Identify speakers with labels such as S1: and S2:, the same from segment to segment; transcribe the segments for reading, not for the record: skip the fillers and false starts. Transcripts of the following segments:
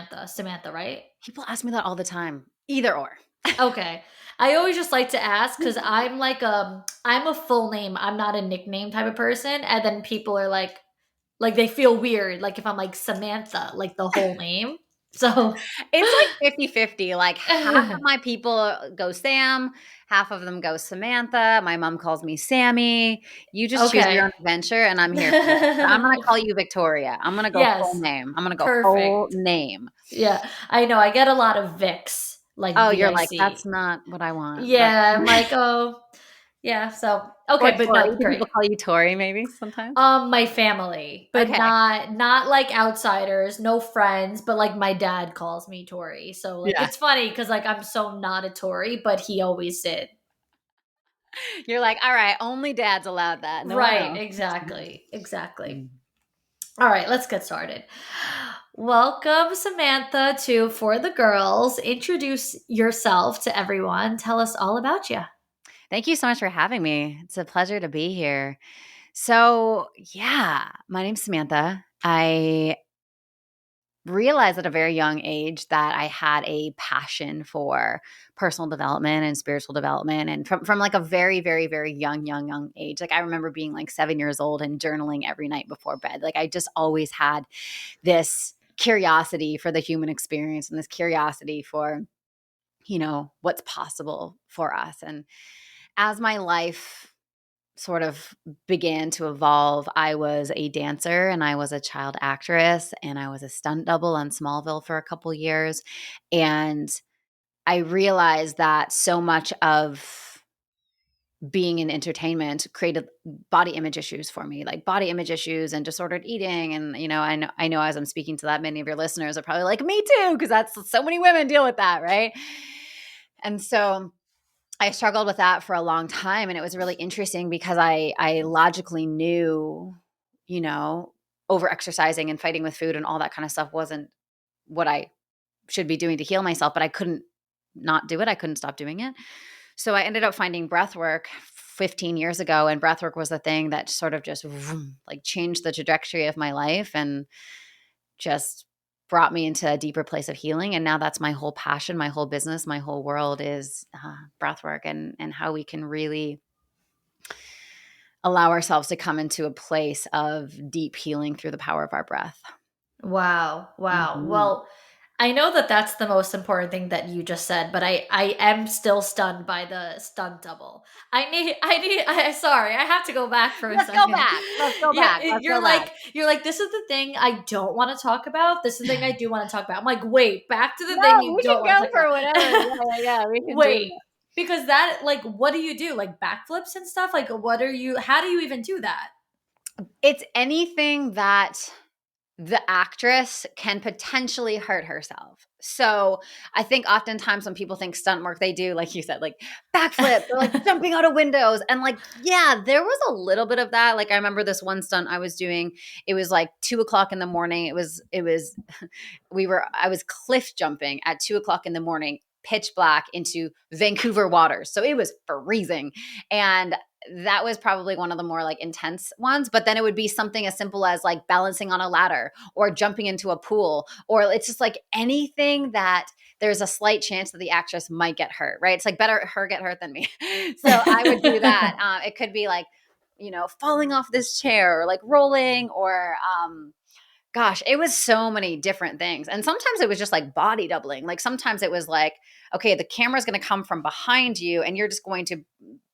S1: Samantha. Samantha, right?
S2: People ask me that all the time. Either or.
S1: Okay. I always just like to ask because I'm a full name. I'm not a nickname type of person. And then people are like they feel weird, like if I'm like Samantha, like the whole name. So
S2: It's like 50-50. Like half of my people go Sam, half of them go Samantha. My mom calls me Sammy. You just choose your
S1: okay.
S2: own adventure, and I'm here for it. But I'm going to call you Victoria. I'm going to go full
S1: Yes.
S2: name. I'm going to go full
S1: Perfect.
S2: name.
S1: Yeah. I know. I get a lot of Vics, like
S2: Oh, you're like, that's
S1: VIC.
S2: not what I want. That's
S1: Yeah, I'm like, oh, yeah. So
S2: or
S1: okay, but
S2: Tori.
S1: no,
S2: Do people
S1: great.
S2: call you Tori maybe sometimes?
S1: My family, but
S2: Okay.
S1: not like outsiders, no friends, but like my dad calls me Tori. So like
S2: Yeah.
S1: it's funny because like I'm so not a Tory, but he always did.
S2: You're like, all right, only dad's allowed that. No one
S1: Right,
S2: else.
S1: exactly. Exactly.
S2: Mm.
S1: All right, let's get started. Welcome, Samantha, to For the Girls. Introduce yourself to everyone. Tell us all about you.
S2: Thank you so much for having me. It's a pleasure to be here. So, yeah, my name's Samantha. I realized at a very young age that I had a passion for personal development and spiritual development, and from like a very, very, very young age. Like I remember being like 7 years old and journaling every night before bed. Like I just always had this curiosity for the human experience and this curiosity for, what's possible for us. And as my life sort of began to evolve, I was a dancer and I was a child actress and I was a stunt double on Smallville for a couple years. And I realized that so much of being in entertainment created body image issues for me, like body image issues and disordered eating. And, I know as I'm speaking to that, many of your listeners are probably like, me too, because that's so many women deal with that, right? And so I struggled with that for a long time, and it was really interesting because I logically knew, you know, over exercising and fighting with food and all that kind of stuff wasn't what I should be doing to heal myself, but I couldn't not do it. I couldn't stop doing it. So I ended up finding breath work 15 years ago, and breath work was the thing that sort of just vroom, like changed the trajectory of my life and just brought me into a deeper place of healing. And now that's my whole passion, my whole business, my whole world is breath work and how we can really allow ourselves to come into a place of deep healing through the power of our breath.
S1: Wow. Wow.
S2: Mhm.
S1: Well, I know that that's the most important thing that you just said, but I am still stunned by the stunt double. Sorry, I have to go back for a
S2: Let's go
S1: second.
S2: back. Let's go
S1: Yeah,
S2: back. Let's
S1: you're
S2: go back.
S1: like this is the thing I don't want to talk about. This is the thing I do want to talk about. I'm like, wait, back to the thing
S2: No,
S1: you
S2: we
S1: don't
S2: can
S1: want to
S2: go
S1: talk
S2: for whatever.
S1: about.
S2: Yeah, we can do
S1: Wait,
S2: that.
S1: because that like what do you do? Like backflips and stuff? Like what are you how do you even do that?
S2: It's anything that the actress can potentially hurt herself. So I think oftentimes when people think stunt work, they do, like you said, like backflips or like jumping out of windows. And like, yeah, there was a little bit of that. Like I remember this one stunt I was doing. It was like 2 o'clock in the morning. I was cliff jumping at 2 o'clock in the morning, pitch black into Vancouver waters. So it was freezing. And that was probably one of the more like intense ones, but then it would be something as simple as like balancing on a ladder or jumping into a pool, or it's just like anything that there's a slight chance that the actress might get hurt, right? It's like better her get hurt than me. So I would do that. It could be like, falling off this chair or like rolling or, gosh, it was so many different things. And sometimes it was just like body doubling. Like sometimes it was like, okay, the camera's going to come from behind you and you're just going to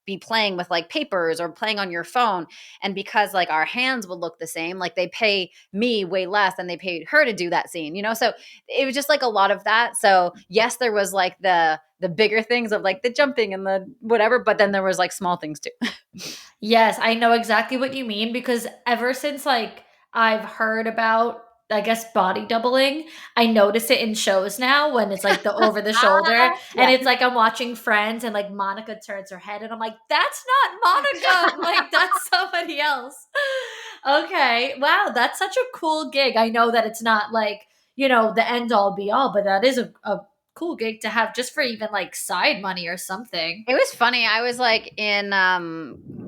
S2: be playing with like papers or playing on your phone. And because like our hands would look the same, like they pay me way less than they paid her to do that scene. So it was just like a lot of that. So yes, there was like the bigger things of like the jumping and the whatever, but then there was like small things too.
S1: Yes, I know exactly what you mean because ever since like I've heard about I guess body doubling, I notice it in shows now when it's like the over the shoulder and
S2: Yeah.
S1: it's like I'm watching Friends and like Monica turns her head and I'm like that's not Monica, like that's somebody else. Okay. Wow, that's such a cool gig. I know that it's not like, the end all be all, but that is a cool gig to have just for even like side money or something.
S2: It was funny. I was like in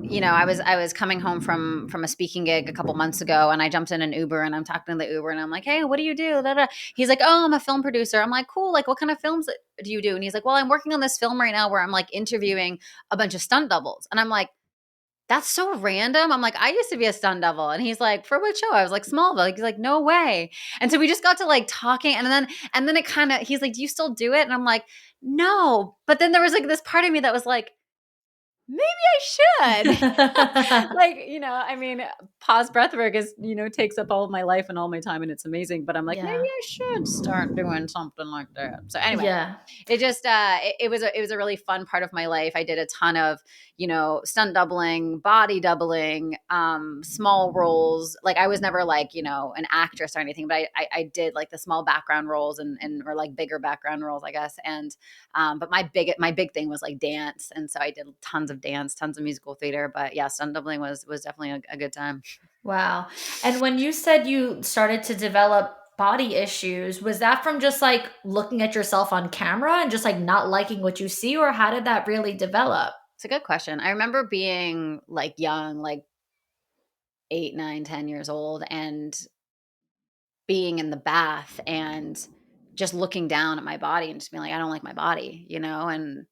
S2: I was coming home from a speaking gig a couple months ago, and I jumped in an Uber, and I'm talking to the Uber, and I'm like, "Hey, what do you do?" Da, da. He's like, "Oh, I'm a film producer." I'm like, "Cool. Like, what kind of films do you do?" And he's like, "Well, I'm working on this film right now where I'm like interviewing a bunch of stunt doubles." And I'm like, "That's so random." I'm like, "I used to be a stunt double." And he's like, "For what show?" I was like, "Smallville." Like, he's like, "No way." And so we just got to like talking, and then it kind of, he's like, "Do you still do it?" And I'm like, "No." But then there was like this part of me that was like, maybe I should. Like, I mean, pause breathwork is, takes up all of my life and all my time, and it's amazing. But I'm like, maybe
S1: Yeah.
S2: I should start doing something like that. So anyway,
S1: Yeah.
S2: it just it was a really fun part of my life. I did a ton of stunt doubling, body doubling, small roles. Like, I was never like an actress or anything, but I did like the small background roles and or like bigger background roles, I guess. And but my big thing was like dance, and so I did tons of dance, tons of musical theater. But yeah, stunt doubling was definitely a good time.
S1: Wow. And when you said you started to develop body issues, was that from just like looking at yourself on camera and just like not liking what you see, or how did that really develop?
S2: It's a good question. I remember being like young, like 8, 9, 10 years old, and being in the bath and just looking down at my body and just being like, I don't like my body. And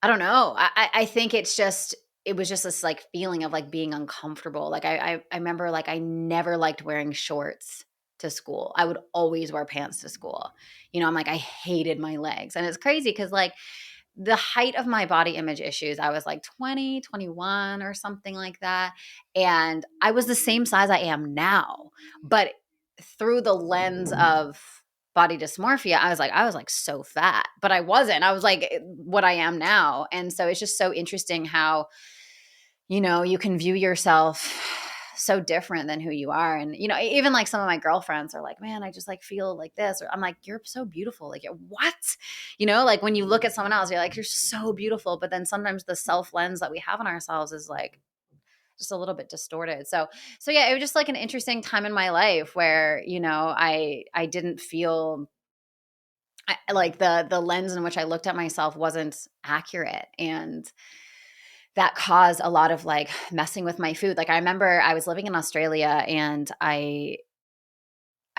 S2: I don't know. I think it was just this like feeling of like being uncomfortable. Like I remember like I never liked wearing shorts to school. I would always wear pants to school. I'm like, I hated my legs. And it's crazy because like the height of my body image issues, I was like 20, 21 or something like that. And I was the same size I am now. But through the lens of body dysmorphia, I was like so fat, but I wasn't. I was like what I am now. And so it's just so interesting how, you can view yourself so different than who you are. And, even like some of my girlfriends are like, man, I just like feel like this. Or I'm like, you're so beautiful. Like, what? Like when you look at someone else, you're like, you're so beautiful. But then sometimes the self lens that we have on ourselves is like just a little bit distorted. So yeah, it was just like an interesting time in my life where, I didn't feel like the lens in which I looked at myself wasn't accurate. And that caused a lot of like messing with my food. Like, I remember I was living in Australia, and I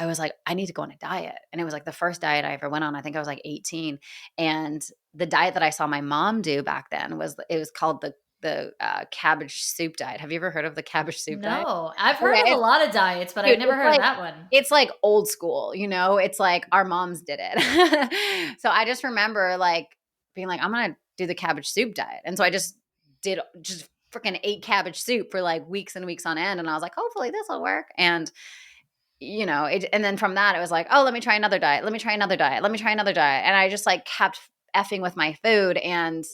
S2: was like, I need to go on a diet. And it was like the first diet I ever went on. I think I was like 18. And the diet that I saw my mom do back then was called the cabbage soup diet. Have you ever heard of the cabbage soup diet?
S1: No, I've heard of a
S2: Okay,
S1: lot of diets, but I've
S2: dude,
S1: never heard of that one.
S2: it's like old school, it's like our moms did it. So I just remember like being like, I'm gonna do the cabbage soup diet. And so I just freaking ate cabbage soup for like weeks and weeks on end. And I was like, hopefully this will work. And and then from that, it was like, oh, let me try another diet. Let me try another diet. Let me try another diet. And I just like kept effing with my food and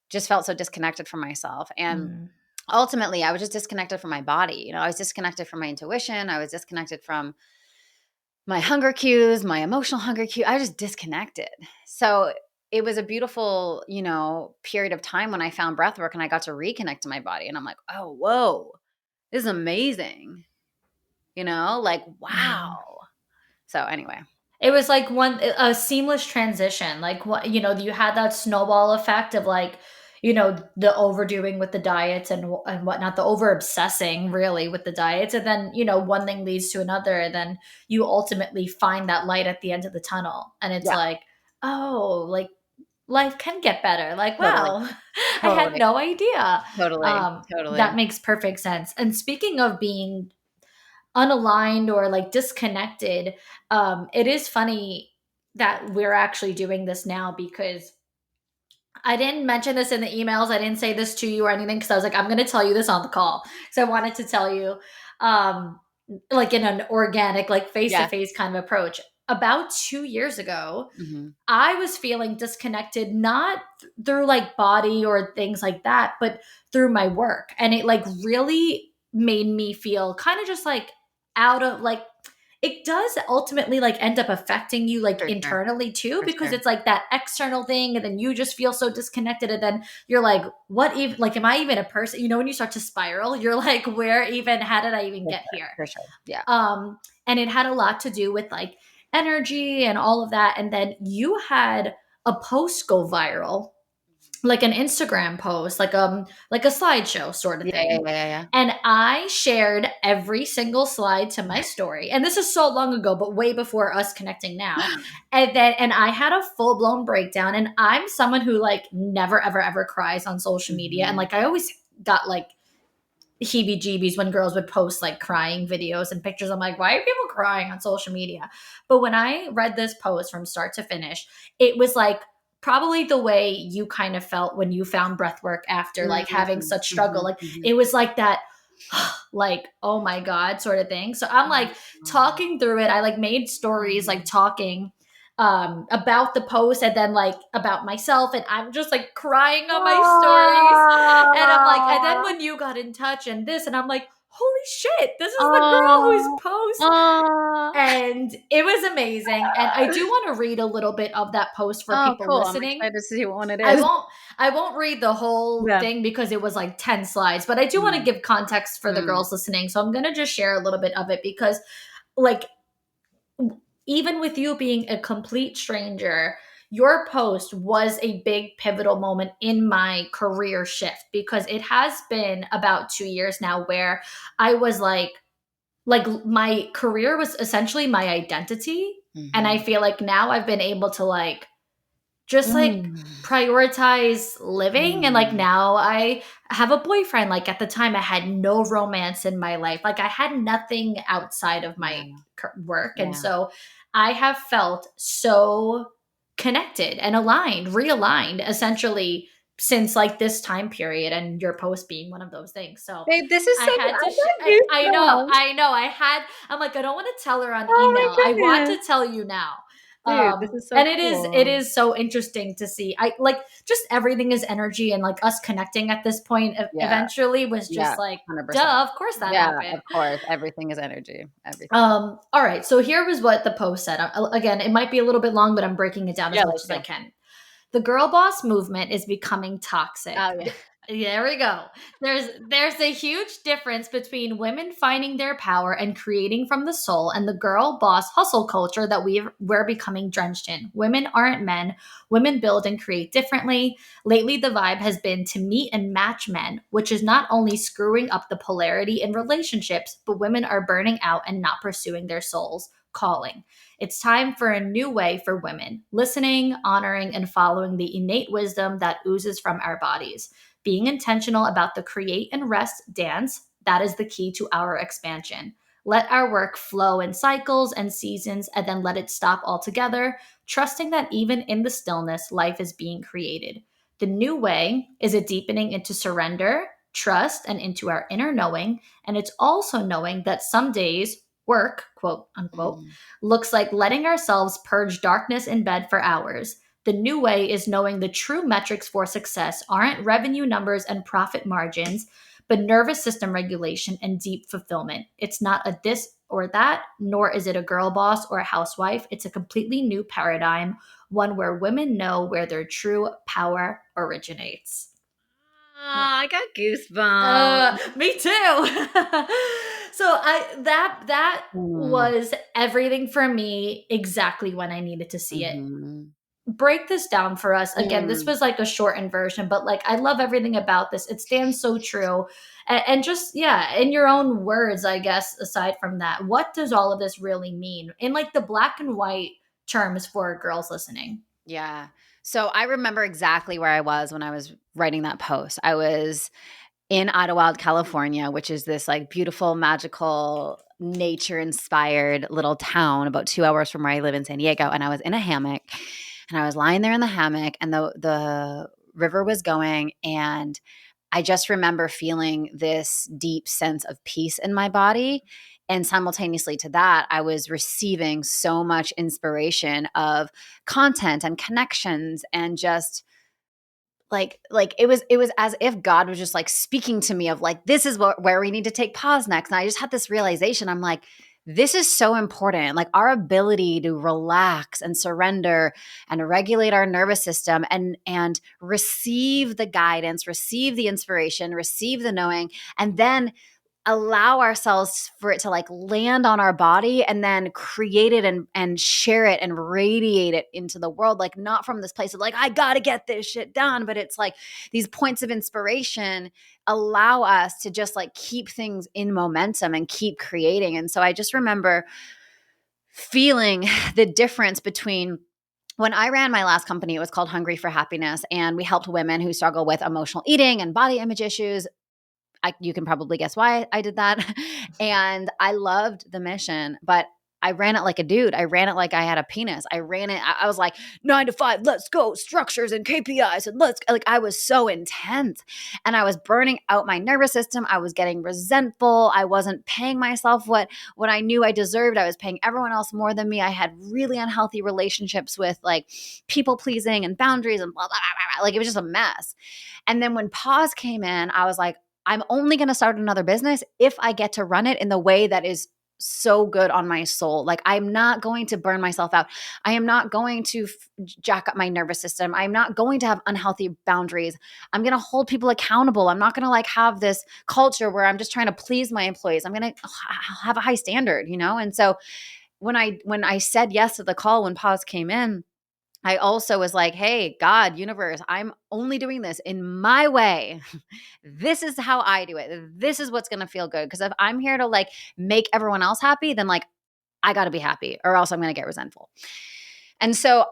S2: just felt so disconnected from myself. And
S1: Mm.
S2: ultimately, I was just disconnected from my body. I was disconnected from my intuition. I was disconnected from my hunger cues, my emotional hunger cue. I just disconnected. So it was a beautiful, period of time when I found breath work and I got to reconnect to my body. And I'm like, oh, whoa, this is amazing. Like,
S1: Mm.
S2: wow. So anyway,
S1: It was like a seamless transition. Like, what, you had that snowball effect of like, the overdoing with the diets and whatnot, the over obsessing really with the diets, and then one thing leads to another, and then you ultimately find that light at the end of the tunnel, and it's
S2: yeah,
S1: like, oh, like life can get better. Like,
S2: totally,
S1: wow, I had
S2: totally,
S1: no idea.
S2: totally,
S1: That
S2: totally.
S1: makes perfect sense. And speaking of being unaligned or like disconnected, it is funny that we're actually doing this now, because I didn't mention this in the emails. I didn't say this to you or anything, because I was like, I'm going to tell you this on the call. So I wanted to tell you, um, like in an organic, like face to
S2: Yeah.
S1: face kind of approach. About 2 years ago,
S2: Hmm.
S1: I was feeling disconnected, not through like body or things like that, but through my work. And it like really made me feel kind of just like out of like, it does ultimately like end up affecting you like
S2: For sure.
S1: internally too,
S2: For
S1: because
S2: sure.
S1: it's like that external thing, and then you just feel so disconnected, and then you're like, what even, like, am I even a person? When you start to spiral, you're like, where even, how did I even
S2: For
S1: get
S2: sure.
S1: here?
S2: For sure. Yeah.
S1: And it had a lot to do with like energy and all of that. And then you had a post go viral like an Instagram post, like a slideshow sort of
S2: Yeah, yeah,
S1: thing.
S2: yeah, yeah.
S1: And I shared every single slide to my story. And this is so long ago, but way before us connecting now. And I had a full-blown breakdown. And I'm someone who like never ever ever cries on social media. And
S2: Mhm.
S1: like I always got like heebie jeebies when girls would post like crying videos and pictures. I'm like, why are people crying on social media? But when I read this post from start to finish, it was like probably the way you kind of felt when you found breathwork after like having
S2: Mhm,
S1: such struggle.
S2: mhm,
S1: Like
S2: mhm.
S1: it was like that, like, oh my God, sort of thing. So I'm like
S2: Oh.
S1: talking through it. I like made stories like
S2: Um,
S1: talking about the post and then like about myself, and I'm just like crying on my stories, and I'm like, and then
S2: Aw.
S1: when you got in touch and this, and I'm like, holy shit, this is the girl whose
S2: Aw.
S1: post.
S2: Aw.
S1: And it was amazing. And I do want to read a little bit of that post for
S2: Oh,
S1: people
S2: cool. I'm
S1: listening.
S2: excited to see what one it
S1: I
S2: is.
S1: won't I won't read the whole
S2: Yeah.
S1: thing because it was like 10 slides, but I do want to
S2: Mm,
S1: give context for the
S2: mm,
S1: girls listening. So I'm going to just share a little bit of it because like even with you being a complete stranger, your post was a big pivotal moment in my career shift because it has been about 2 years now where I was like my career was essentially my identity, and I
S2: mhm.
S1: feel like now I've been able to like just like
S2: Mm,
S1: prioritize living, and like
S2: mm.
S1: now I have a boyfriend. Like at the time I had no romance in my life, like I had nothing outside of my
S2: Yeah,
S1: work, and
S2: yeah.
S1: so I have felt so connected and aligned, realigned essentially since like this time period, and your post being one of those things. So
S2: Babe, this is
S1: I
S2: so good.
S1: had to
S2: I
S1: I know,
S2: got goosebumps.
S1: I'm like, I don't want to tell her on
S2: Oh
S1: email,
S2: my
S1: I want to
S2: goodness.
S1: tell you now.
S2: Dude, this is so
S1: And it
S2: cool.
S1: is so interesting to see. I like just everything is energy, and like us connecting at this point
S2: Yeah,
S1: eventually was
S2: yeah,
S1: just like,
S2: 100%.
S1: duh, of course that
S2: Yeah,
S1: happened.
S2: of course. Everything is energy. Everything.
S1: All right, so here was what the post said. Again, it might be a little bit long, but I'm breaking it down as
S2: Yeah,
S1: much
S2: let's
S1: as I
S2: go.
S1: can. The girl boss movement is becoming toxic.
S2: Oh, yeah.
S1: There we go. There's a huge difference between women finding their power and creating from the soul, and the girl boss hustle culture that we're becoming drenched in. Women aren't men. Women build and create differently. Lately the vibe has been to meet and match men, which is not only screwing up the polarity in relationships, but women are burning out and not pursuing their soul's calling. It's time for a new way for women, listening, honoring, and following the innate wisdom that oozes from our bodies. Being intentional about the create and rest dance, that is the key to our expansion. Let our work flow in cycles and seasons and then let it stop altogether, trusting that even in the stillness, life is being created. The new way is a deepening into surrender, trust, and into our inner knowing. And it's also knowing that some days, work, quote unquote,
S2: Mm,
S1: looks like letting ourselves purge darkness in bed for hours. The new way is knowing the true metrics for success aren't revenue numbers and profit margins, but nervous system regulation and deep fulfillment. It's not a this or that, nor is it a girl boss or a housewife. It's a completely new paradigm, one where women know where their true power originates.
S2: I got goosebumps.
S1: Me too. So that
S2: Mm,
S1: was everything for me exactly when I needed to see it.
S2: mhm.
S1: Break this down for us. Again, this
S2: Mm.
S1: was like a shortened version, but like I love everything about this. It stands so true. And just, yeah, in your own words, I guess, aside from that, what does all of this really mean in like the black and white terms for girls listening?
S2: Yeah. So I remember exactly where I was when I was writing that post. I was in Idlewild, California, which is this like beautiful, magical, nature inspired little town about 2 hours from where I live in San Diego. And I was in a hammock and I was lying there in the hammock and the river was going. And I just remember feeling this deep sense of peace in my body. And simultaneously to that, I was receiving so much inspiration of content and connections and just it was as if God was just like speaking to me of like, this is where we need to take pause next. And I just had this realization. I'm like, this is so important. Like our ability to relax and surrender and regulate our nervous system and receive the guidance, receive the inspiration, receive the knowing, and then allow ourselves for it to like land on our body and then create it and share it and radiate it into the world, like not from this place of like I got to get this shit done, but it's like these points of inspiration allow us to just like keep things in momentum and keep creating. And so I just remember feeling the difference between when I ran my last company. It was called Hungry for Happiness, and we helped women who struggle with emotional eating and body image issues. You can probably guess why I did that. And I loved the mission, but I ran it like a dude. I ran it like I had a penis. I ran it. I was like 9 to 5, let's go, structures and KPIs. And let's like, I was so intense and I was burning out my nervous system. I was getting resentful. I wasn't paying myself what I knew I deserved. I was paying everyone else more than me. I had really unhealthy relationships with like people pleasing and boundaries and blah, blah, blah, blah. Like it was just a mess. And then when pause came in, I was like, I'm only going to start another business if I get to run it in the way that is so good on my soul. Like I'm not going to burn myself out. I am not going to jack up my nervous system. I'm not going to have unhealthy boundaries. I'm going to hold people accountable. I'm not going to like have this culture where I'm just trying to please my employees. I'm going to have a high standard, you know? And so when I said yes to the call, when pause came in, I also was like, hey, God, universe, I'm only doing this in my way. This is how I do it. This is what's going to feel good. Because if I'm here to like make everyone else happy, then like I got to be happy or else I'm going to get resentful. And so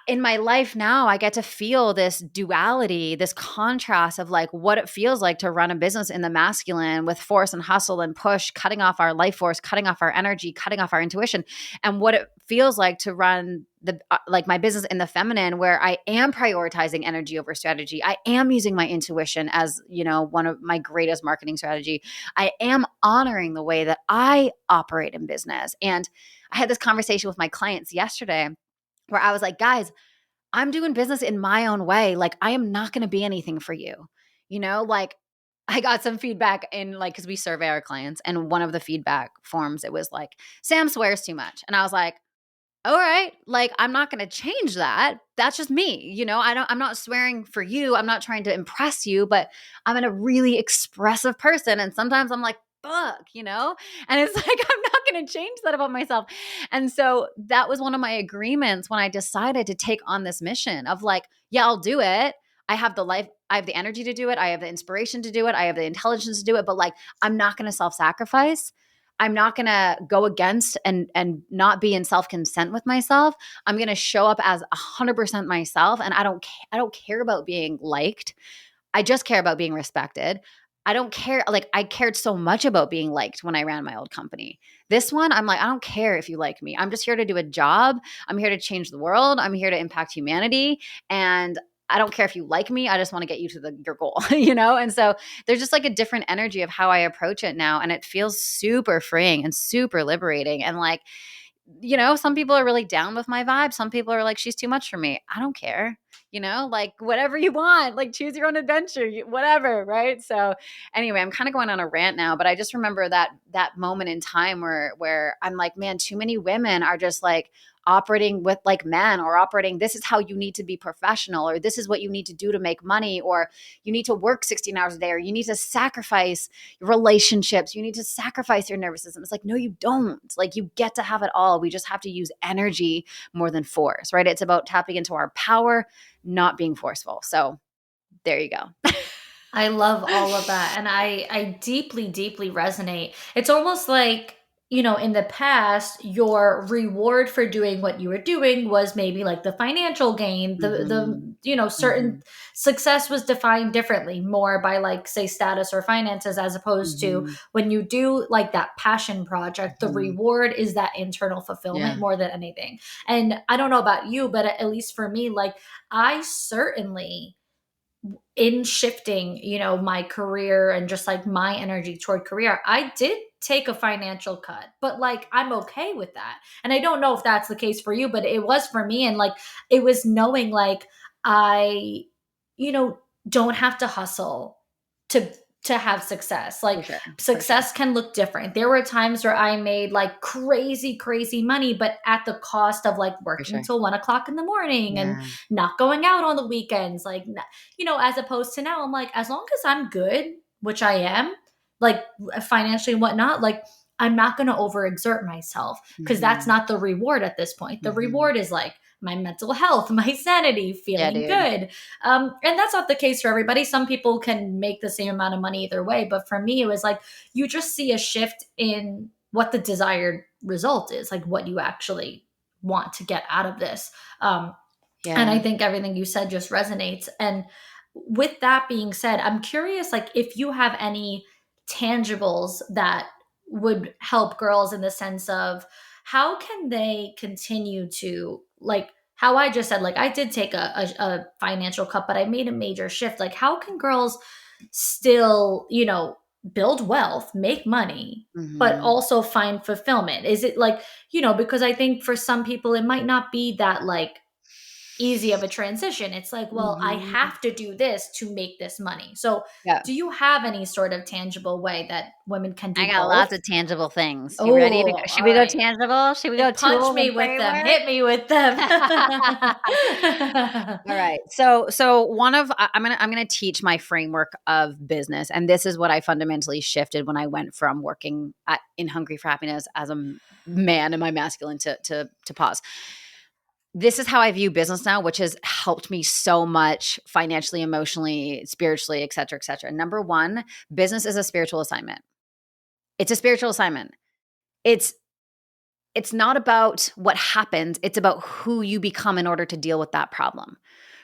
S2: in my life now, I get to feel this duality, this contrast of like what it feels like to run a business in the masculine with force and hustle and push, cutting off our life force, cutting off our energy, cutting off our intuition, and what it feels like to run the like my business in the feminine, where I am prioritizing energy over strategy. I am using my intuition as, you know, one of my greatest marketing strategy. I am honoring the way that I operate in business. And I had this conversation with my clients yesterday where I was like, guys, I'm doing business in my own way. Like, I am not going to be anything for you. You know, like I got some feedback in like, cause we survey our clients, and one of the feedback forms, it was like, Sam swears too much. And I was like, all right, like I'm not going to change that. That's just me. You know, I'm not swearing for you. I'm not trying to impress you, but I'm a really expressive person. And sometimes I'm like, fuck, you know? And it's like, I'm not going to change that about myself. And so that was one of my agreements when I decided to take on this mission of like, yeah, I'll do it. I have the life, I have the energy to do it. I have the inspiration to do it. I have the intelligence to do it. But like, I'm not going to self-sacrifice. I'm not going to go against and not be in self-consent with myself. I'm going to show up as 100% myself, and I don't care about being liked. I just care about being respected. I don't care, like I cared so much about being liked when I ran my old company. This one, I'm like, I don't care if you like me. I'm just here to do a job. I'm here to change the world. I'm here to impact humanity. And I don't care if you like me. I just want to get you to your goal, you know? And so there's just like a different energy of how I approach it now. And it feels super freeing and super liberating. And like, you know, some people are really down with my vibe. Some people are like, she's too much for me. I don't care. You know, like whatever you want, like choose your own adventure, whatever. Right. So anyway, I'm kind of going on a rant now, but I just remember that moment in time where I'm like, man, too many women are just like operating with like men, or operating, this is how you need to be professional, or this is what you need to do to make money, or you need to work 16 hours a day, or you need to sacrifice your relationships, you need to sacrifice your nervous system. It's like, no, you don't. Like you get to have it all. We just have to use energy more than force, right? It's about tapping into our power, not being forceful. So there you go.
S1: I love all of that. And I deeply, deeply resonate. It's almost like, you know, in the past, your reward for doing what you were doing was maybe like the financial gain,
S2: Mm-hmm.
S1: you know,
S2: Mm-hmm.
S1: certain success was defined differently, more by like, say, status or finances, as opposed to
S2: Mm-hmm.
S1: when you do like that passion project, the
S2: Mm-hmm.
S1: reward is that internal fulfillment
S2: Yeah,
S1: more than anything. And I don't know about you, but at least for me, like I certainly, in shifting, you know, my career and just like my energy toward career, I did take a financial cut, but like I'm okay with that. And I don't know if that's the case for you, but it was for me. And like it was knowing like I, you know, don't have to hustle to have success.
S2: for
S1: Like
S2: sure. For sure.
S1: success can look different. There were times where I made like crazy, crazy money, but at the cost of like
S2: For
S1: working
S2: sure.
S1: till 1 o'clock in the morning and
S2: Yeah.
S1: not going out on the weekends. Like, you know, as opposed to now, I'm like, as long as I'm good, which I am, like financially and whatnot, like I'm not going to overexert myself because that's
S2: Mhm.
S1: not the reward at this point. The
S2: Mhm.
S1: reward is like my mental health, my sanity,
S2: Yeah,
S1: feeling
S2: dude.
S1: good. And that's not the case for everybody. Some people can make the same amount of money either way. But for me, it was like you just see a shift in what the desired result is, like what you actually want to get out of this. And I
S2: Yeah.
S1: think everything you said just resonates. And with that being said, I'm curious, like, if you have any tangibles that would help girls in the sense of how can they continue to, like, how I just said, like, I did take a financial cut, but I made a major shift. Like, how can girls still, build wealth, make money, but
S2: Mhm.
S1: also find fulfillment? Is it like, because I think for some people, it might not be that, like, easy of a transition. It's like, well, I
S2: Mhm.
S1: have to do this to make this money. So,
S2: Yeah.
S1: do you have any sort of tangible way that women can
S2: I
S1: do
S2: got
S1: both?
S2: lots of tangible things. You ready to
S1: Oh,
S2: go? Should
S1: all
S2: we go
S1: right.
S2: tangible? Should we go
S1: Punch
S2: tools
S1: me
S2: and
S1: with them.
S2: framework?
S1: Hit me with them.
S2: All right. So one of I'm gonna teach my framework of business, and this is what I fundamentally shifted when I went from working in Hungry for Happiness as a man in my masculine to pause. This is how I view business now, which has helped me so much financially, emotionally, spiritually, et cetera, et cetera. Number one, business is a spiritual assignment. It's a spiritual assignment. It's it's not about what happens, it's about who you become in order to deal with that problem,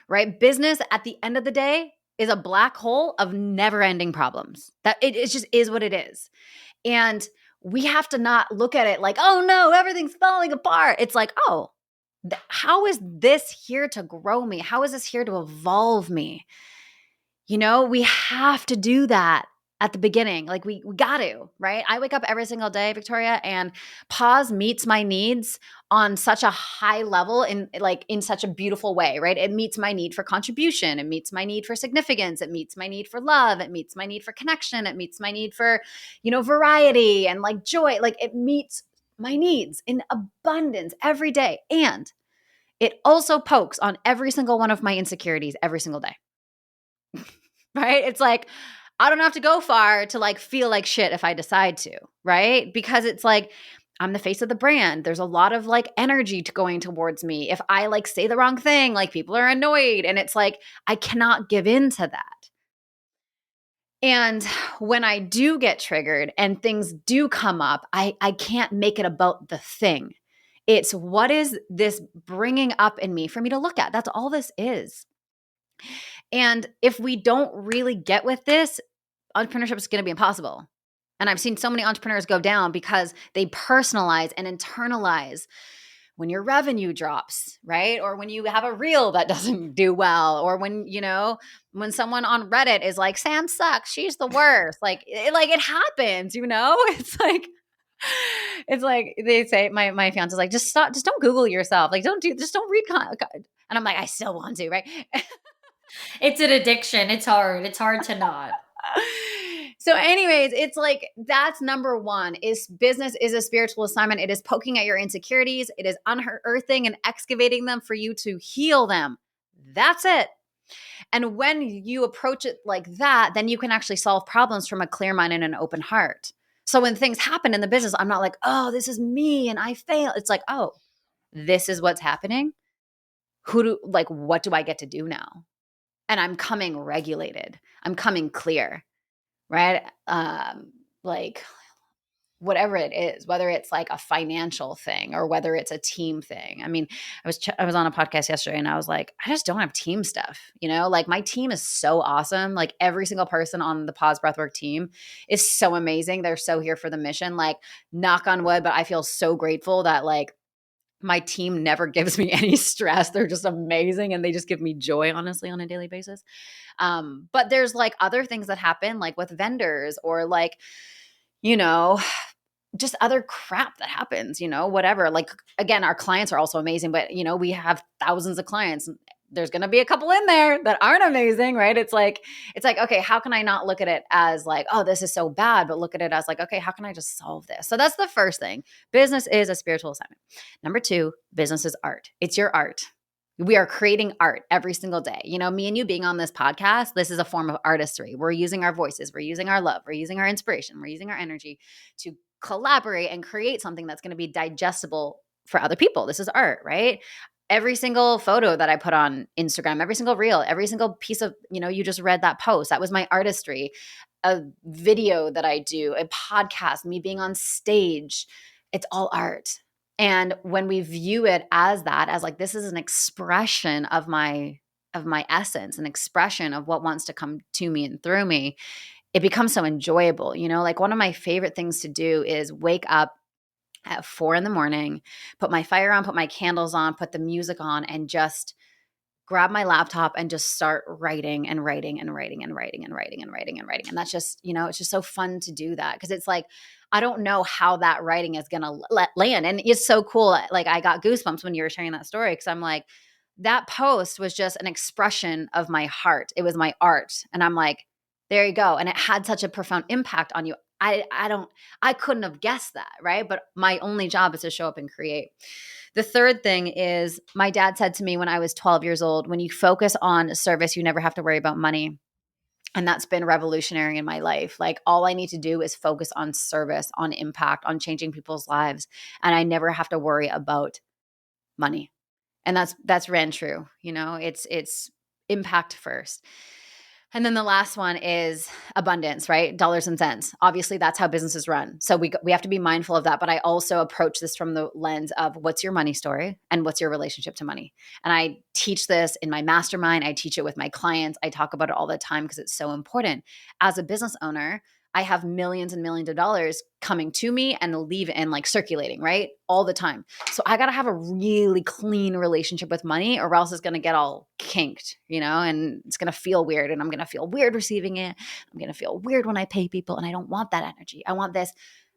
S2: right? Business at the end of the day is a black hole of never-ending problems. That it just is what it is. And we have to not look at it like, "Oh no, everything's falling apart." It's like, "Oh, how is this here to grow me? How is this here to evolve me?" We have to do that at the beginning. Like we got to, right? I wake up every single day, Victoria, and pause meets my needs on such a high level in such a beautiful way, right? It meets my need for contribution, it meets my need for significance, it meets my need for love, it meets my need for connection, it meets my need for, variety and like joy. Like it meets my needs in abundance every day. And it also pokes on every single one of my insecurities every single day. Right? It's like, I don't have to go far to like feel like shit if I decide to, right? Because it's like, I'm the face of the brand. There's a lot of like energy going towards me. If I like say the wrong thing, like people are annoyed. And it's like, I cannot give in to that. And when I do get triggered and things do come up, I can't make it about the thing. It's what is this bringing up in me for me to look at? That's all this is. And if we don't really get with this, entrepreneurship is going to be impossible. And I've seen so many entrepreneurs go down because they personalize and internalize when your revenue drops, right? Or when you have a reel that doesn't do well, or when someone on Reddit is like, Sam sucks, she's the worst. Like it happens, It's like they say, my fiance is like, just stop, just don't Google yourself. Like, just don't read. And I'm like, I still want to, right?
S1: It's an addiction. It's hard. It's hard to not.
S2: So anyways, it's like that's number one is business is a spiritual assignment. It is poking at your insecurities. It is unearthing and excavating them for you to heal them. That's it. And when you approach it like that, then you can actually solve problems from a clear mind and an open heart. So when things happen in the business, I'm not like, oh, this is me and I fail. It's like, oh, this is what's happening. What do I get to do now? And I'm coming regulated. I'm coming clear, right? Like whatever it is, whether it's like a financial thing or whether it's a team thing. I mean, I was on a podcast yesterday and I was like, I just don't have team stuff, like my team is so awesome. Like every single person on the Pause Breathwork team is so amazing. They're so here for the mission. Like knock on wood, but I feel so grateful that like my team never gives me any stress. They're just amazing and they just give me joy, honestly, on a daily basis. But there's like other things that happen, like with vendors or like, you know, just other crap that happens, whatever. Like, again, our clients are also amazing, but, we have thousands of clients. There's going to be a couple in there that aren't amazing, right? It's like, okay, how can I not look at it as like, oh, this is so bad, but look at it as like, okay, how can I just solve this? So that's the first thing. Business is a spiritual assignment. Number two, business is art. It's your art. We are creating art every single day. You know, me and you being on this podcast, this is a form of artistry. We're using our voices, we're using our love, we're using our inspiration, we're using our energy to collaborate and create something that's going to be digestible for other people. This is art, right? Every single photo that I put on Instagram, every single reel, every single piece of, you know, you just read that post. That was my artistry. A video that I do, a podcast, me being on stage, it's all art. And when we view it as that, as like, this is an expression of my essence, an expression of what wants to come to me and through me, it becomes so enjoyable. You know, like one of my favorite things to do is wake up at 4 a.m, put my fire on, put my candles on, put the music on, and just grab my laptop and just start writing and writing and writing and writing and writing and writing and writing. And that's just, you know, it's just so fun to do that because it's like, I don't know how that writing is going to land. And it's so cool. Like I got goosebumps when you were sharing that story because I'm like, that post was just an expression of my heart. It was my art. And I'm like, there you go. And it had such a profound impact on you. I couldn't have guessed that, right? But my only job is to show up and create. The third thing is my dad said to me when I was 12 years old, when you focus on service, you never have to worry about money. And that's been revolutionary in my life. Like all I need to do is focus on service, on impact, on changing people's lives. And I never have to worry about money. And that's ran true. You know, it's impact first. And then the last one is abundance, right? Dollars and cents. Obviously, that's how businesses run. So we have to be mindful of that. But I also approach this from the lens of what's your money story and what's your relationship to money. And I teach this in my mastermind. I teach it with my clients. I talk about it all the time because it's so important. As a business owner, I have millions and millions of dollars coming to me and leave and like circulating, right? All the time. So I got to have a really clean relationship with money or else it's going to get all kinked, you know, and it's going to feel weird and I'm going to feel weird receiving it. I'm going to feel weird when I pay people and I don't want that energy. I want this.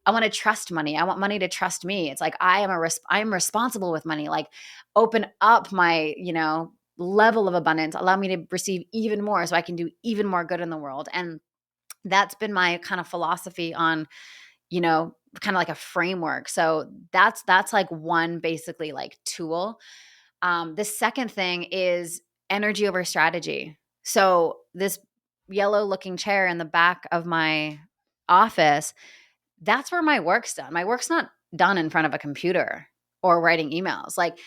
S2: I want to trust money. I want money to trust me. It's like I am responsible with money. Like open up my, you know, level of abundance, allow me to receive even more so I can do even more good in the world. And that's been my kind of philosophy on, you know, kind of like a framework. So that's like one basically like tool. The second thing is energy over strategy. So this yellow looking chair in the back of my office, that's where my work's done. My work's not done in front of a computer or writing emails. Like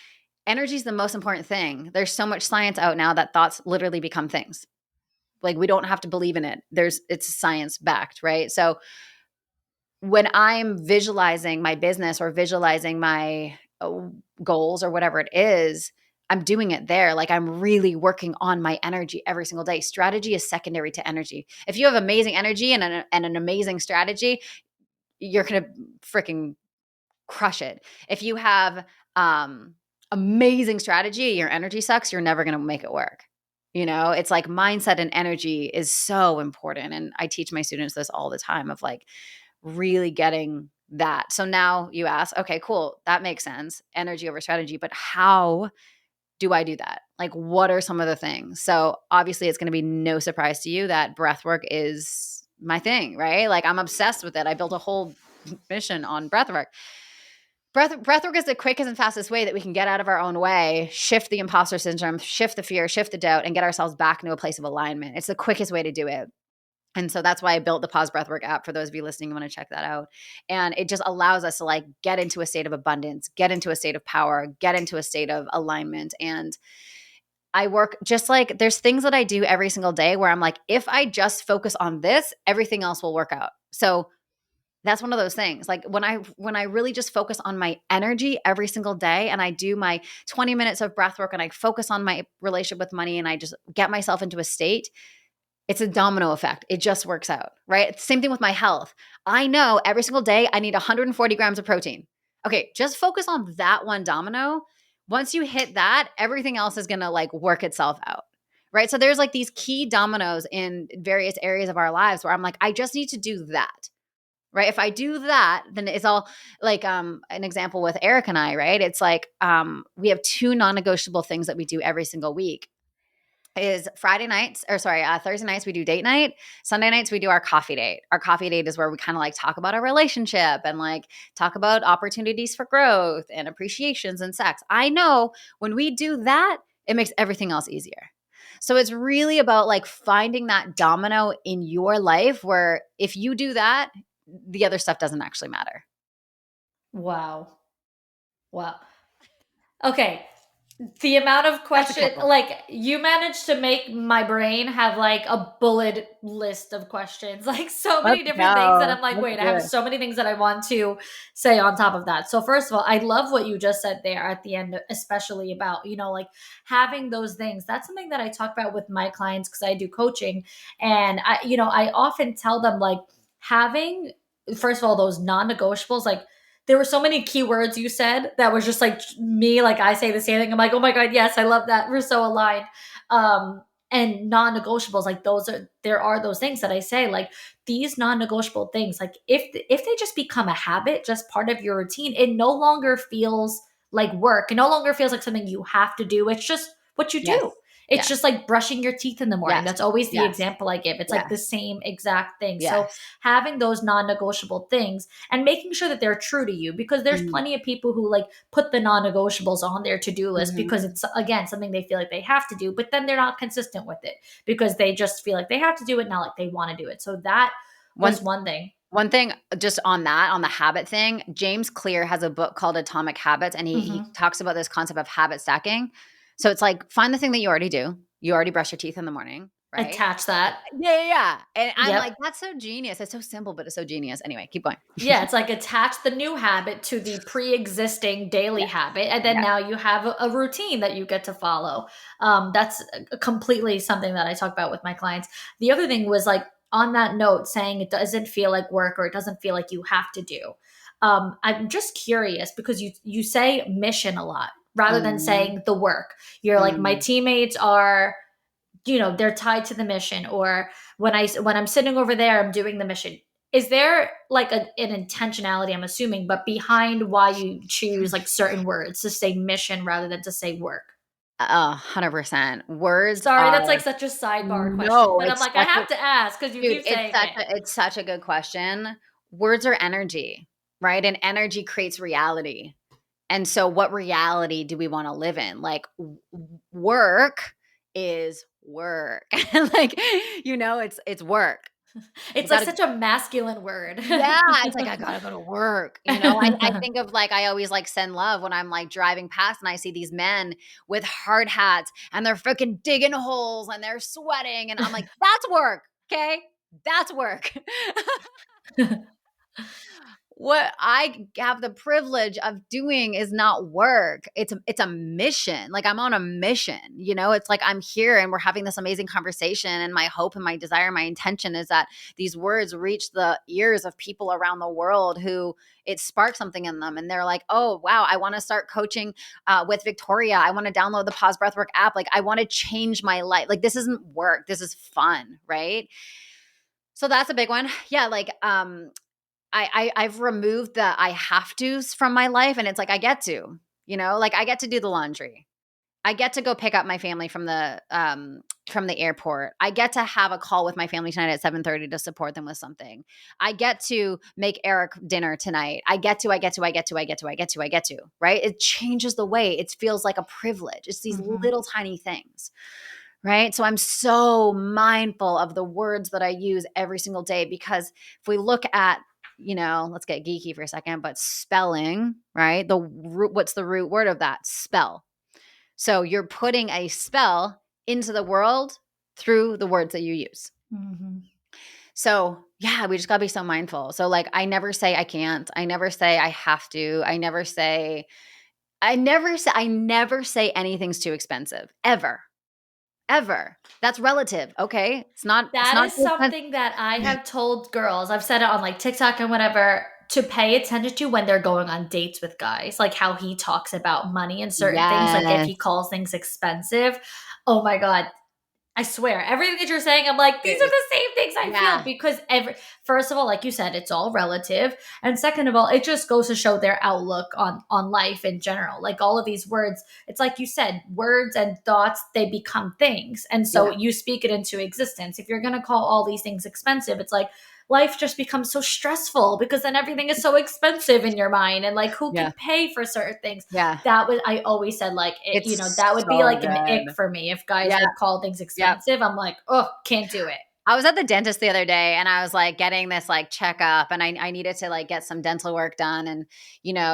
S2: energy is the most important thing. There's so much science out now that thoughts literally become things. Like we don't have to believe in it. It's science backed, right? So when I'm visualizing my business or visualizing my goals or whatever it is, I'm doing it there. Like I'm really working on my energy every single day. Strategy is secondary to energy. If you have amazing energy and an amazing strategy, you're going to freaking crush it. If you have amazing strategy, your energy sucks, you're never going to make it work. You know, it's like mindset and energy is so important. And I teach my students this all the time of like really getting that. So now you ask, okay, cool. That makes sense. Energy over strategy. But how do I do that? Like, what are some of the things? So obviously it's going to be no surprise to you that breathwork is my thing, right? Like I'm obsessed with it. I built a whole mission on breathwork. Breathwork is the quickest and fastest way that we can get out of our own way, shift the imposter syndrome, shift the fear, shift the doubt, and get ourselves back into a place of alignment. It's the quickest way to do it. And so that's why I built the Pause Breathwork app for those of you listening who want to check that out. And it just allows us to like get into a state of abundance, get into a state of power, get into a state of alignment. And I work just like there's things that I do every single day where I'm like, if I just focus on this, everything else will work out. So that's one of those things. Like when I really just focus on my energy every single day and I do my 20 minutes of breath work and I focus on my relationship with money and I just get myself into a state, it's a domino effect. It just works out, right? Same thing with my health. I know every single day I need 140 grams of protein. Okay, just focus on that one domino. Once you hit that, everything else is going to like work itself out. Right? So there's like these key dominoes in various areas of our lives where I'm like, I just need to do that. Right. If I do that, then it's all like an example with Eric and I, right? It's like we have two non-negotiable things that we do every single week is Thursday nights we do date night. Sunday nights we do our coffee date. Our coffee date is where we kind of like talk about our relationship and like talk about opportunities for growth and appreciations and sex. I know when we do that, it makes everything else easier. So it's really about like finding that domino in your life where if you do that, the other stuff doesn't actually matter.
S1: Wow. Wow. Okay. The amount of
S2: That's a
S1: question,
S2: couple.
S1: like you managed to make my brain have like a bullet list of questions, like so
S2: Let's
S1: many different things that
S2: go.
S1: I'm like,
S2: Let's
S1: wait, I
S2: do
S1: have
S2: it.
S1: so many things that I want to say on top of that. So first of all, I love what you just said there at the end, especially about, like having those things. That's something that I talk about with my clients because I do coaching. And I often tell them like having, first of all, those non-negotiables, like there were so many keywords you said that was just like me, like I say the same thing. I'm like, oh my God, yes, I love that. We're so aligned. And non-negotiables, like there are those things that I say, like these non-negotiable things, like if they just become a habit, just part of your routine, it no longer feels like work. It no longer feels like something you have to do. It's just what you
S2: Yes.
S1: do. It's just
S2: Yes.
S1: like brushing your teeth in the morning.
S2: Yes.
S1: That's always the
S2: Yes.
S1: example I give. It's like the
S2: Yes.
S1: same exact thing. So
S2: Yes.
S1: having those non-negotiable things and making sure that they're true to you, because there's
S2: Mhm.
S1: plenty of people who like put the non-negotiables on their to-do list
S2: Mhm.
S1: because it's again something they feel like they have to do, but then they're not consistent with it because they just feel like they have to do it, not like they want to do it. So that
S2: One
S1: was one thing.
S2: one thing just on that, on the habit thing, James Clear has a book called Atomic Habits, and he
S1: Hmm.
S2: talks about this concept of habit stacking. So it's like find the thing that you already do. You already brush your teeth in the morning, right?
S1: Attach that.
S2: Yeah, yeah, yeah. And I'm
S1: Yep.
S2: like, that's so genius. It's so simple, but it's so genius. Anyway, keep going.
S1: Yeah, it's like attach the new habit to the pre-existing daily
S2: Yeah,
S1: habit, and then
S2: yeah.
S1: now you have a routine that you get to follow. That's completely something that I talk about with my clients. The other thing was like on that note, saying it doesn't feel like work or it doesn't feel like you have to do. I'm just curious because you say mission a lot rather than
S2: Mhm,
S1: saying the work. You're like my
S2: mhm.
S1: teammates are, they're tied to the mission, or when I'm sitting over there I'm doing the mission. Is there like an intentionality, I'm assuming, but behind why you choose like certain words to say mission rather than to say work?
S2: 100%. Words
S1: Sorry,
S2: are
S1: that's like such a sidebar question,
S2: no,
S1: but I'm
S2: it's
S1: like I
S2: such a
S1: have to ask because you
S2: dude,
S1: keep saying it.
S2: it's such a good question. Words are energy, right? And energy creates reality. And so what reality do we wanna live in? Like, work is work. Like, it's work. I
S1: It's like
S2: gotta
S1: such a masculine word.
S2: yeah, it's like, "I gotta go to work," you know? I think of, like I always, like, send love when I'm, like, driving past and I see these men with hard hats, and they're freaking digging holes, and they're sweating, and I'm like, "That's work, okay? That's work." What I have the privilege of doing is not work. It's a mission. Like I'm on a mission, It's like I'm here and we're having this amazing conversation, and my hope and my desire, my intention is that these words reach the ears of people around the world who it sparks something in them, and they're like, "Oh, wow, I want to start coaching with Victoria. I want to download the Pause Breathwork app. Like I want to change my life. Like this isn't work. This is fun, right?" So that's a big one. Yeah, like I've removed the I have tos from my life, and it's like I get to, like I get to do the laundry. I get to go pick up my family from the airport. I get to have a call with my family tonight at 7:30 to support them with something. I get to make Eric dinner tonight. I get to, right? It changes the way it feels like a privilege. It's these
S1: Mhm.
S2: little tiny things. Right. So I'm so mindful of the words that I use every single day because if we look at, let's get geeky for a second, but spelling, right? What's the root word of that? Spell. So you're putting a spell into the world through the words that you use.
S1: Mhm.
S2: So yeah, we just gotta be so mindful. So like I never say I can't. I never say I have to. I never say anything's too expensive. Ever. Ever. That's relative, okay? It's
S1: That
S2: not
S1: is
S2: too expensive.
S1: something that I have told girls. I've said it on like TikTok and whatever to pay attention to when they're going on dates with guys, like how he talks about money and certain things, like if
S2: Yes,
S1: he calls things expensive. Oh my God, I swear, everything that you're saying, I'm like, these are
S2: dude.
S1: the same things I feel
S2: Yeah,
S1: because first of all, like you said, it's all relative, and second of all, it just goes to show their outlook on life in general. Like all of these words, it's like you said, words and thoughts they become things, and so
S2: yeah,
S1: you speak it into existence. If you're gonna call all these things expensive, it's like, life just becomes so stressful because then everything is so expensive in your mind, and like who
S2: Yeah.
S1: can pay for certain things.
S2: Yeah.
S1: That was, I always said like it,
S2: It's
S1: that would be
S2: so
S1: like an ick
S2: good.
S1: for me if guys
S2: Yeah.
S1: would call things
S2: Yep.
S1: expensive. I'm like, oh, can't do it.
S2: I was at the dentist the other day and I was like getting this like checkup and I needed to like get some dental work done. And,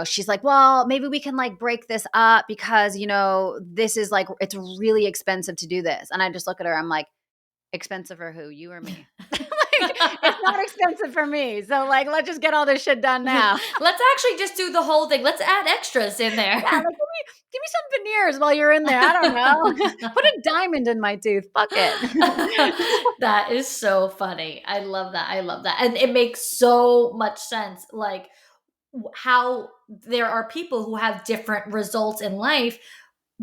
S2: she's like, well, maybe we can like break this up because, this is like, it's really expensive to do this. And I just look at her, I'm like, expensive for who? You or me? Like, it's not expensive for me. So like, let's just get all this shit done now.
S1: Let's actually just do the whole thing. Let's add extras in there.
S2: Yeah, like give me some veneers while you're in there. I don't know. Put a diamond in my tooth. Fuck it.
S1: That is so funny. I love that. I love that. And it makes so much sense. Like how there are people who have different results in life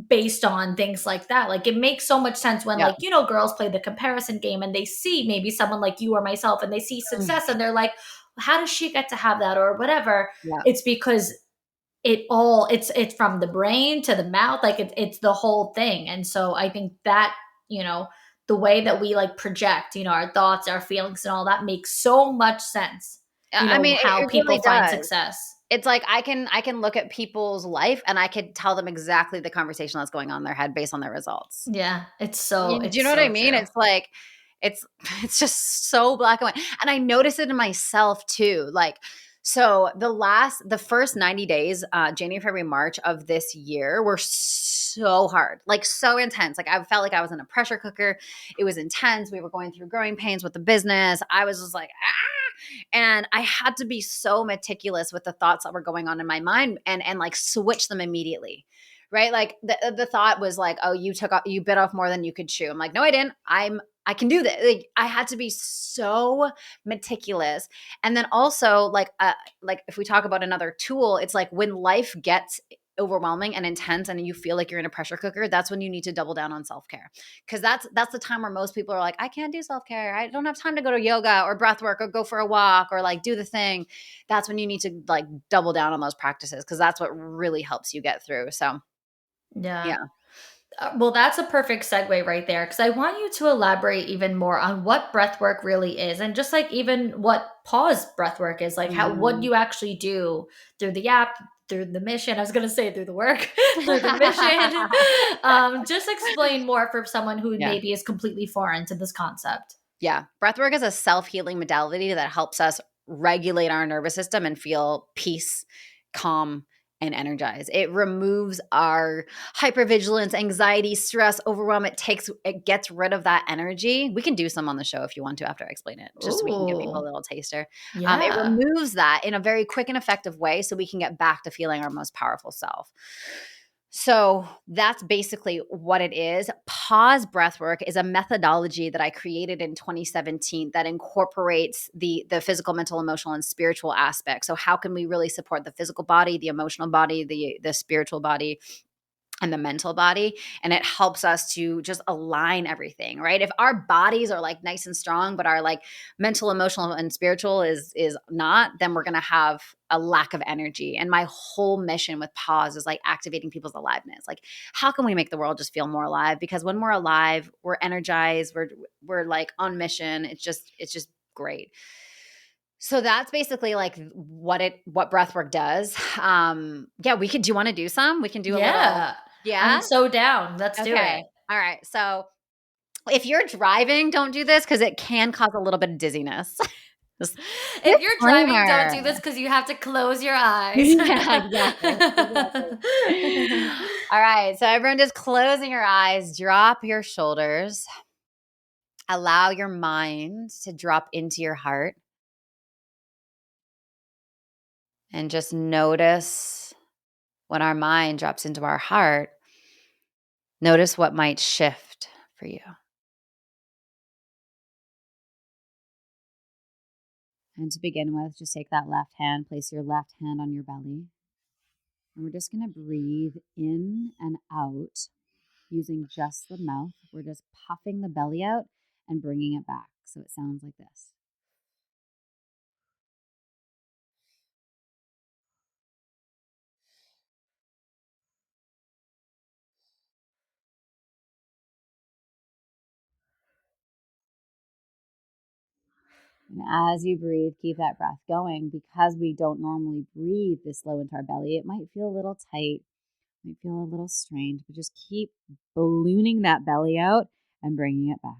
S1: based on things like that. Like it makes so much sense when
S2: Yeah.
S1: like, girls play the comparison game and they see maybe someone like you or myself and they see success and they're like, how does she get to have that or whatever?
S2: Yeah.
S1: It's because it's from the brain to the mouth, like it's the whole thing. And so I think that, you know, the way that we like project, our thoughts, our feelings and all that makes so much sense,
S2: I mean,
S1: how
S2: it really
S1: people find
S2: does.
S1: success.
S2: It's like I can look at people's life and I could tell them exactly the conversation that's going on in their head based on their results.
S1: Yeah,
S2: Do you
S1: it's
S2: know what I
S1: so
S2: mean?
S1: true.
S2: It's like it's it's just so black and white. And I notice it in myself too. Like so the first 90 days, January, February, March of this year were so hard, like so intense. Like I felt like I was in a pressure cooker. It was intense. We were going through growing pains with the business. I was just like, and I had to be so meticulous with the thoughts that were going on in my mind and like switch them immediately. Right? Like the thought was like, "Oh, you bit off more than you could chew." I'm like, "No, I didn't. I can do this." Like I had to be so meticulous. And then also like if we talk about another tool, it's like when life gets overwhelming and intense and you feel like you're in a pressure cooker, that's when you need to double down on self-care. Cuz that's the time where most people are like, "I can't do self-care. I don't have time to go to yoga or breath work or go for a walk or like do the thing." That's when you need to like double down on those practices cuz that's what really helps you get through. So,
S1: Yeah.
S2: yeah.
S1: Well, that's a perfect segue right there because I want you to elaborate even more on what breath work really is and just like even what pause breath work is, like how what
S2: Mhm.
S1: you actually do through the app, through the mission. I was going to say through the work, through the mission. Just explain more for someone who
S2: Yeah.
S1: maybe is completely foreign to this concept.
S2: Yeah. Breathwork is a self-healing modality that helps us regulate our nervous system and feel peace, calm, and energized. It removes our hypervigilance, anxiety, stress, overwhelm. It gets rid of that energy. We can do some on the show if you want to after I explain it, just so we can give people a
S1: Ooh,
S2: little taster. It
S1: yeah.
S2: removes that in a very quick and effective way so we can get back to feeling our most powerful self. So that's basically what it is. Pause breathwork is a methodology that I created in 2017 that incorporates the physical, mental, emotional, and spiritual aspects. So how can we really support the physical body, the emotional body, the spiritual body, and the mental body, and it helps us to just align everything, right? If our bodies are like nice and strong but our like mental, emotional, and spiritual is not, then we're going to have a lack of energy. And my whole mission with pause is like activating people's aliveness. Like how can we make the world just feel more alive? Because when we're alive, we're energized, we're like on mission. It's just great. So that's basically like what breathwork does. Yeah, do you want to do some? We can do a little.
S1: Yeah. I'm
S2: Yeah.
S1: so down. Let's do it.
S2: Okay. All right. So if you're driving, don't do this because it can cause a little bit of dizziness. Just
S1: If you're driving, don't
S2: disclaimer.
S1: do this because you have to close your eyes.
S2: Yeah, exactly. Exactly. All right. So everyone just closing your eyes, drop your shoulders, allow your mind to drop into your heart, and just notice when our mind drops into our heart, notice what might shift for you. And to begin with, just take that left hand, place your left hand on your belly. And we're just going to breathe in and out using just the mouth. We're just puffing the belly out and bringing it back. So it sounds like this. And as you breathe, keep that breath going. Because we don't normally breathe this low into our belly, it might feel a little tight, might feel a little strained, but just keep ballooning that belly out and bringing it back.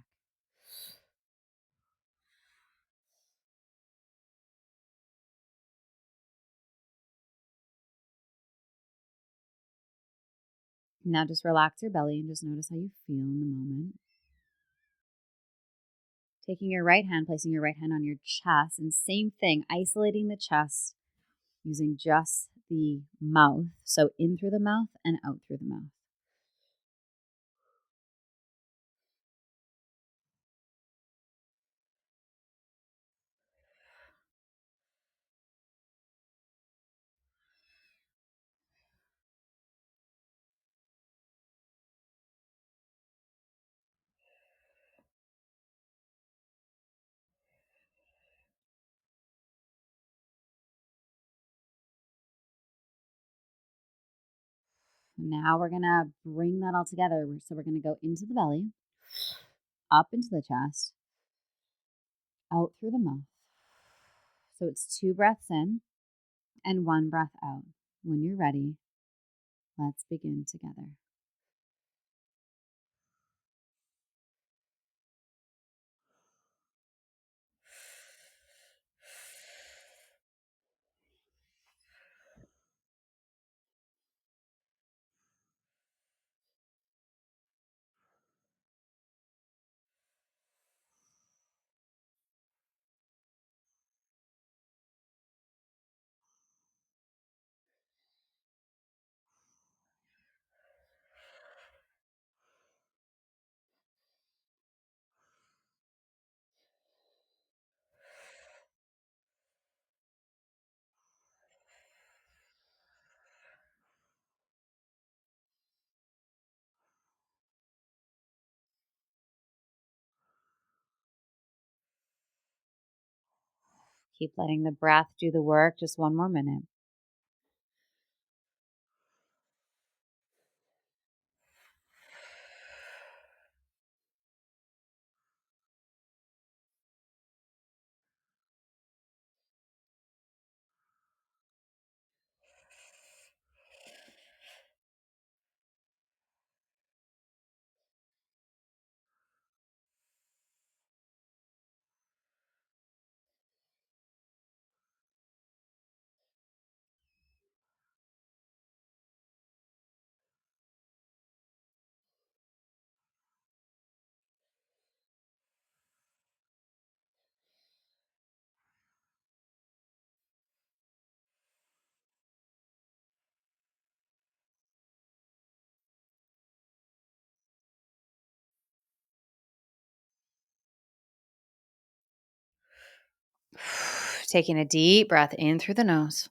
S2: Now just relax your belly and just notice how you feel in the moment. Taking your right hand, placing your right hand on your chest, and same thing, isolating the chest using just the mouth. So in through the mouth and out through the mouth. Now we're going to bring that all together. So we're going to go into the belly, up into the chest, out through the mouth. So it's 2 breaths in and 1 breath out. When you're ready, let's begin together. Keep letting the breath do the work. Just 1 more minute. Taking a deep breath in through the nose.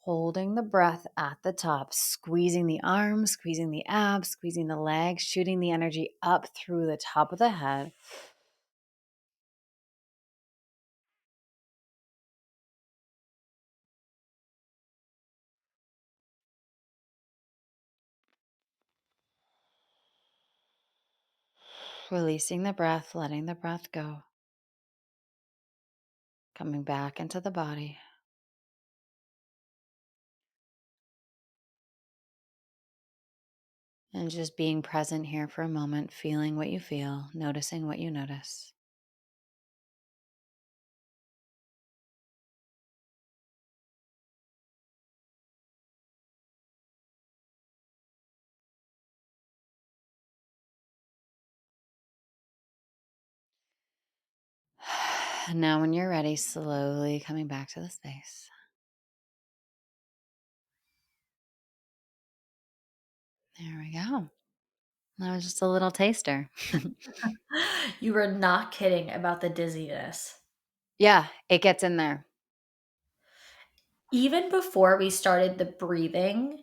S2: Holding the breath at the top, squeezing the arms, squeezing the abs, squeezing the legs, shooting the energy up through the top of the head. Releasing the breath, letting the breath go. Coming back into the body. And just being present here for a moment, feeling what you feel, noticing what you notice. And now, when you're ready, slowly coming back to the space. There we go. That was just a little taster.
S1: You were not kidding about the dizziness.
S2: Yeah, it gets in there.
S1: Even before we started the breathing,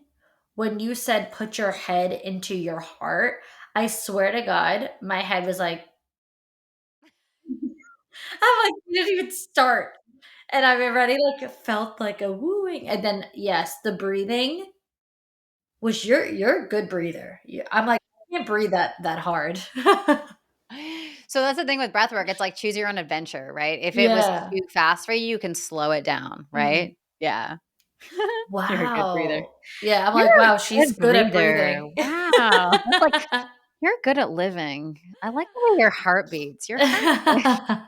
S1: when you said put your head into your heart, I swear to God, my head was like, I'm like, you didn't even start. And I already like felt like a wooing. And then yes, the breathing was you're a good breather. I'm like, I can't breathe that hard.
S2: So that's the thing with breath work. It's like choose your own adventure, right? If it was
S1: Yeah.
S2: too fast for you, you can slow it down,
S1: Mhm.
S2: right? Yeah. You're a good breather.
S1: Wow. Yeah, I'm
S2: You're
S1: like, "Wow,
S2: a
S1: she's
S2: good
S1: good at
S2: breather.
S1: breathing."
S2: Wow. That's like you're good at living. I like the way your heart beats. You're fine.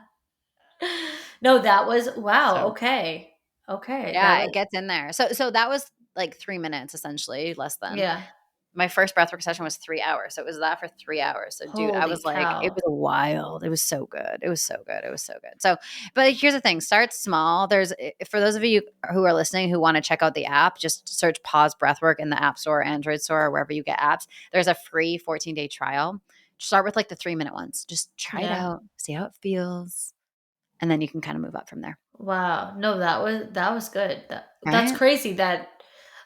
S1: No, that was wow,
S2: So
S1: okay. Okay, that
S2: yeah, it
S1: was
S2: gets in there. So that was like 3 minutes essentially, less than.
S1: yeah.
S2: My first breathwork session was 3 hours, so it was that for 3 hours. So, dude, I
S1: Holy
S2: was like it
S1: cow.
S2: was wild. It was so good. It was so good. It was so good. So, but here's the thing, start small. For those of you who are listening who wanna check out the app, just search Pause Breathwork in the App Store, Android store, or wherever you get apps. There's a free 14-day trial. Start with, like, the 3-minute ones. Just try it
S1: Yeah.
S2: out, see how it feels, and then you can kinda move up from there,
S1: Wow. No, that was good. That's
S2: right?
S1: crazy that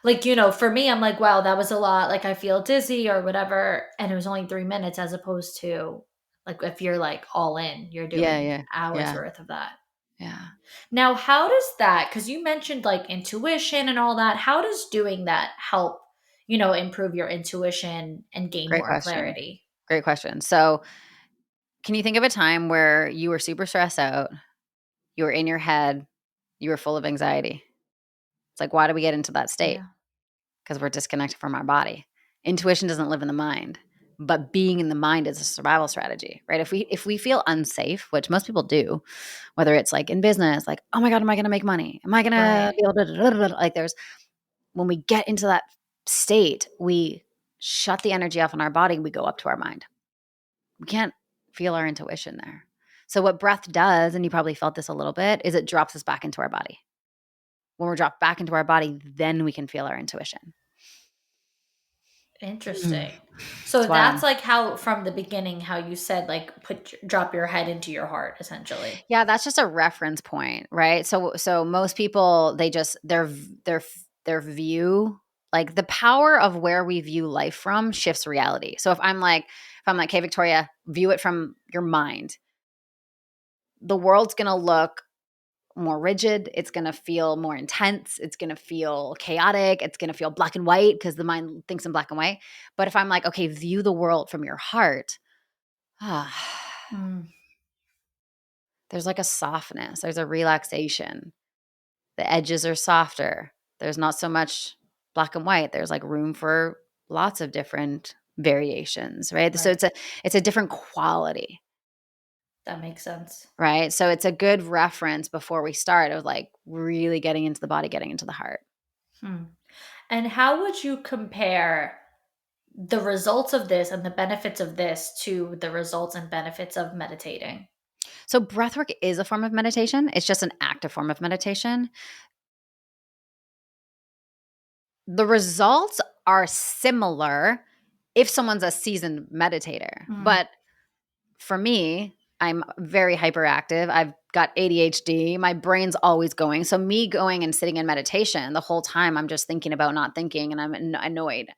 S1: like, for me, I'm like, wow, that was a lot. Like I feel dizzy or whatever. And it was only 3 minutes as opposed to like if you're like all in, you're
S2: Yeah,
S1: doing
S2: yeah,
S1: hours
S2: yeah,
S1: worth of that.
S2: yeah.
S1: Now, how does that, because you mentioned like intuition and all that, how does doing that help, improve your intuition and gain
S2: Great
S1: more
S2: question.
S1: clarity?
S2: Great question. So, can you think of a time where you were super stressed out, you were in your head, you were full of anxiety? It's like, why do we get into that state?
S1: Yeah.
S2: Because we're disconnected from our body. Intuition doesn't live in the mind, but being in the mind is a survival strategy, right? If we feel unsafe, which most people do, whether it's like in business, like, oh my God, am I gonna make money? Am I gonna
S1: Right.
S2: be able to like there's when we get into that state, we shut the energy off in our body, we go up to our mind. We can't feel our intuition there. So what breath does, and you probably felt this a little bit, is it drops us back into our body. When we're dropped back into our body, then we can feel our intuition. Mm.
S1: Interesting.
S2: It's
S1: So
S2: wild.
S1: that's like how from the beginning, how you said like drop your head into your heart, essentially.
S2: Yeah, that's just a reference point, right? So most people they just their view, like the power of where we view life from shifts reality. So if I'm like, "Hey Victoria, view it from your mind." The world's going to look more rigid, it's going to feel more intense, it's going to feel chaotic, it's going to feel black and white because the mind thinks in black and white. But if I'm like, "Okay, view the world from your heart." ah,
S1: Mm,
S2: there's like a softness, there's a relaxation. The edges are softer. There's not so much black and white. There's like room for lots of different variations, right? So
S1: right.
S2: it's a different quality,
S1: That makes sense.
S2: right? So it's a good reference before we start of like really getting into the body, getting into the heart.
S1: Hmm. And how would you compare the results of this and the benefits of this to the results and benefits of meditating?
S2: So breathwork is a form of meditation. It's just an active form of meditation. The results are similar if someone's a seasoned meditator,
S1: Mm,
S2: but for me, I'm very hyperactive. I've got ADHD. My brain's always going. So me going and sitting in meditation the whole time, I'm just thinking about not thinking and I'm annoyed.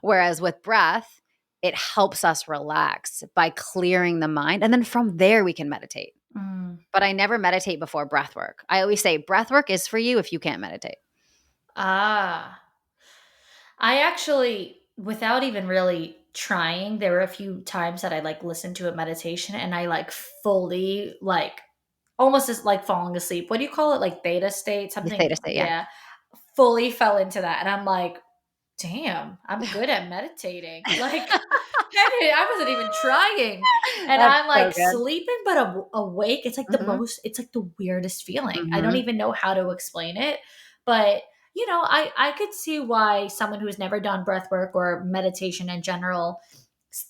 S2: Whereas with breath, it helps us relax by clearing the mind. And then from there, we can meditate.
S1: mm.
S2: But I never meditate before breath work. I always say breath work is for you if you can't meditate.
S1: Ah. I actually, without even really trying, there were a few times that I like listened to a meditation and I like fully like almost as like falling asleep. What do you call it? Like theta state,
S2: The theta
S1: something.
S2: state, yeah.
S1: Yeah. Fully fell into that. And I'm like, damn, I'm good at meditating. Like, I wasn't even trying. And
S2: That's
S1: I'm
S2: so
S1: like
S2: good.
S1: sleeping, but awake. It's like
S2: Mhm,
S1: it's like the weirdest feeling. I don't
S2: mhm.
S1: even know how to explain it. But, I could see why someone who's never done breath work or meditation in general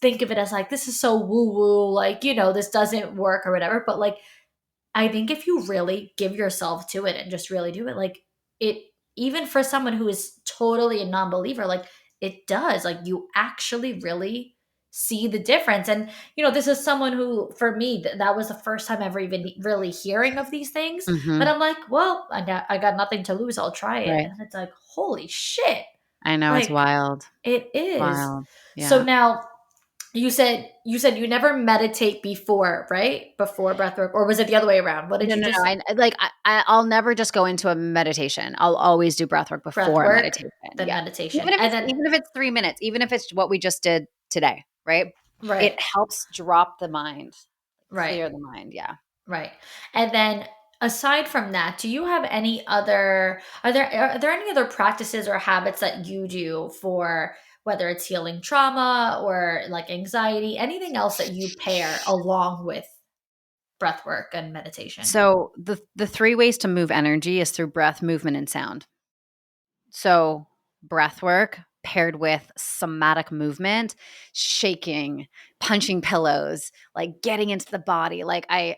S1: think of it as like, this is so woo woo, like, this doesn't work or whatever. But like, I think if you really give yourself to it and just really do it, like it, even for someone who is totally a non believer, like it does, like you actually really see the difference. And, this is someone who, for me, that was the first time ever even really hearing of these things. But
S2: Mhm.
S1: I'm like, well, I got nothing to lose. I'll try it.
S2: Right.
S1: And it's like, holy shit.
S2: I know, it's
S1: Like
S2: wild.
S1: it
S2: It's
S1: is.
S2: wild.
S1: So
S2: Yeah.
S1: now you said you never meditate before, right? Before breathwork, or was it the other way around? What did
S2: No,
S1: you
S2: no,
S1: just
S2: no, I'll never just go into a meditation. I'll always do breath work before a
S1: breathwork,
S2: meditation.
S1: then
S2: Yeah.
S1: meditation,
S2: Even if
S1: and
S2: it's
S1: then
S2: even if it's 3 minutes, even if it's what we just did today, right? It
S1: right.
S2: helps drop the mind.
S1: Right.
S2: clear the mind. Yeah.
S1: Right. And then aside from that, do you have any other are there any other practices or habits that you do for whether it's healing trauma or like anxiety, anything else that you pair along with breath work and meditation?
S2: So the three ways to move energy is through breath, movement, and sound. So, breath work paired with somatic movement, shaking, punching pillows, like getting into the body. Like I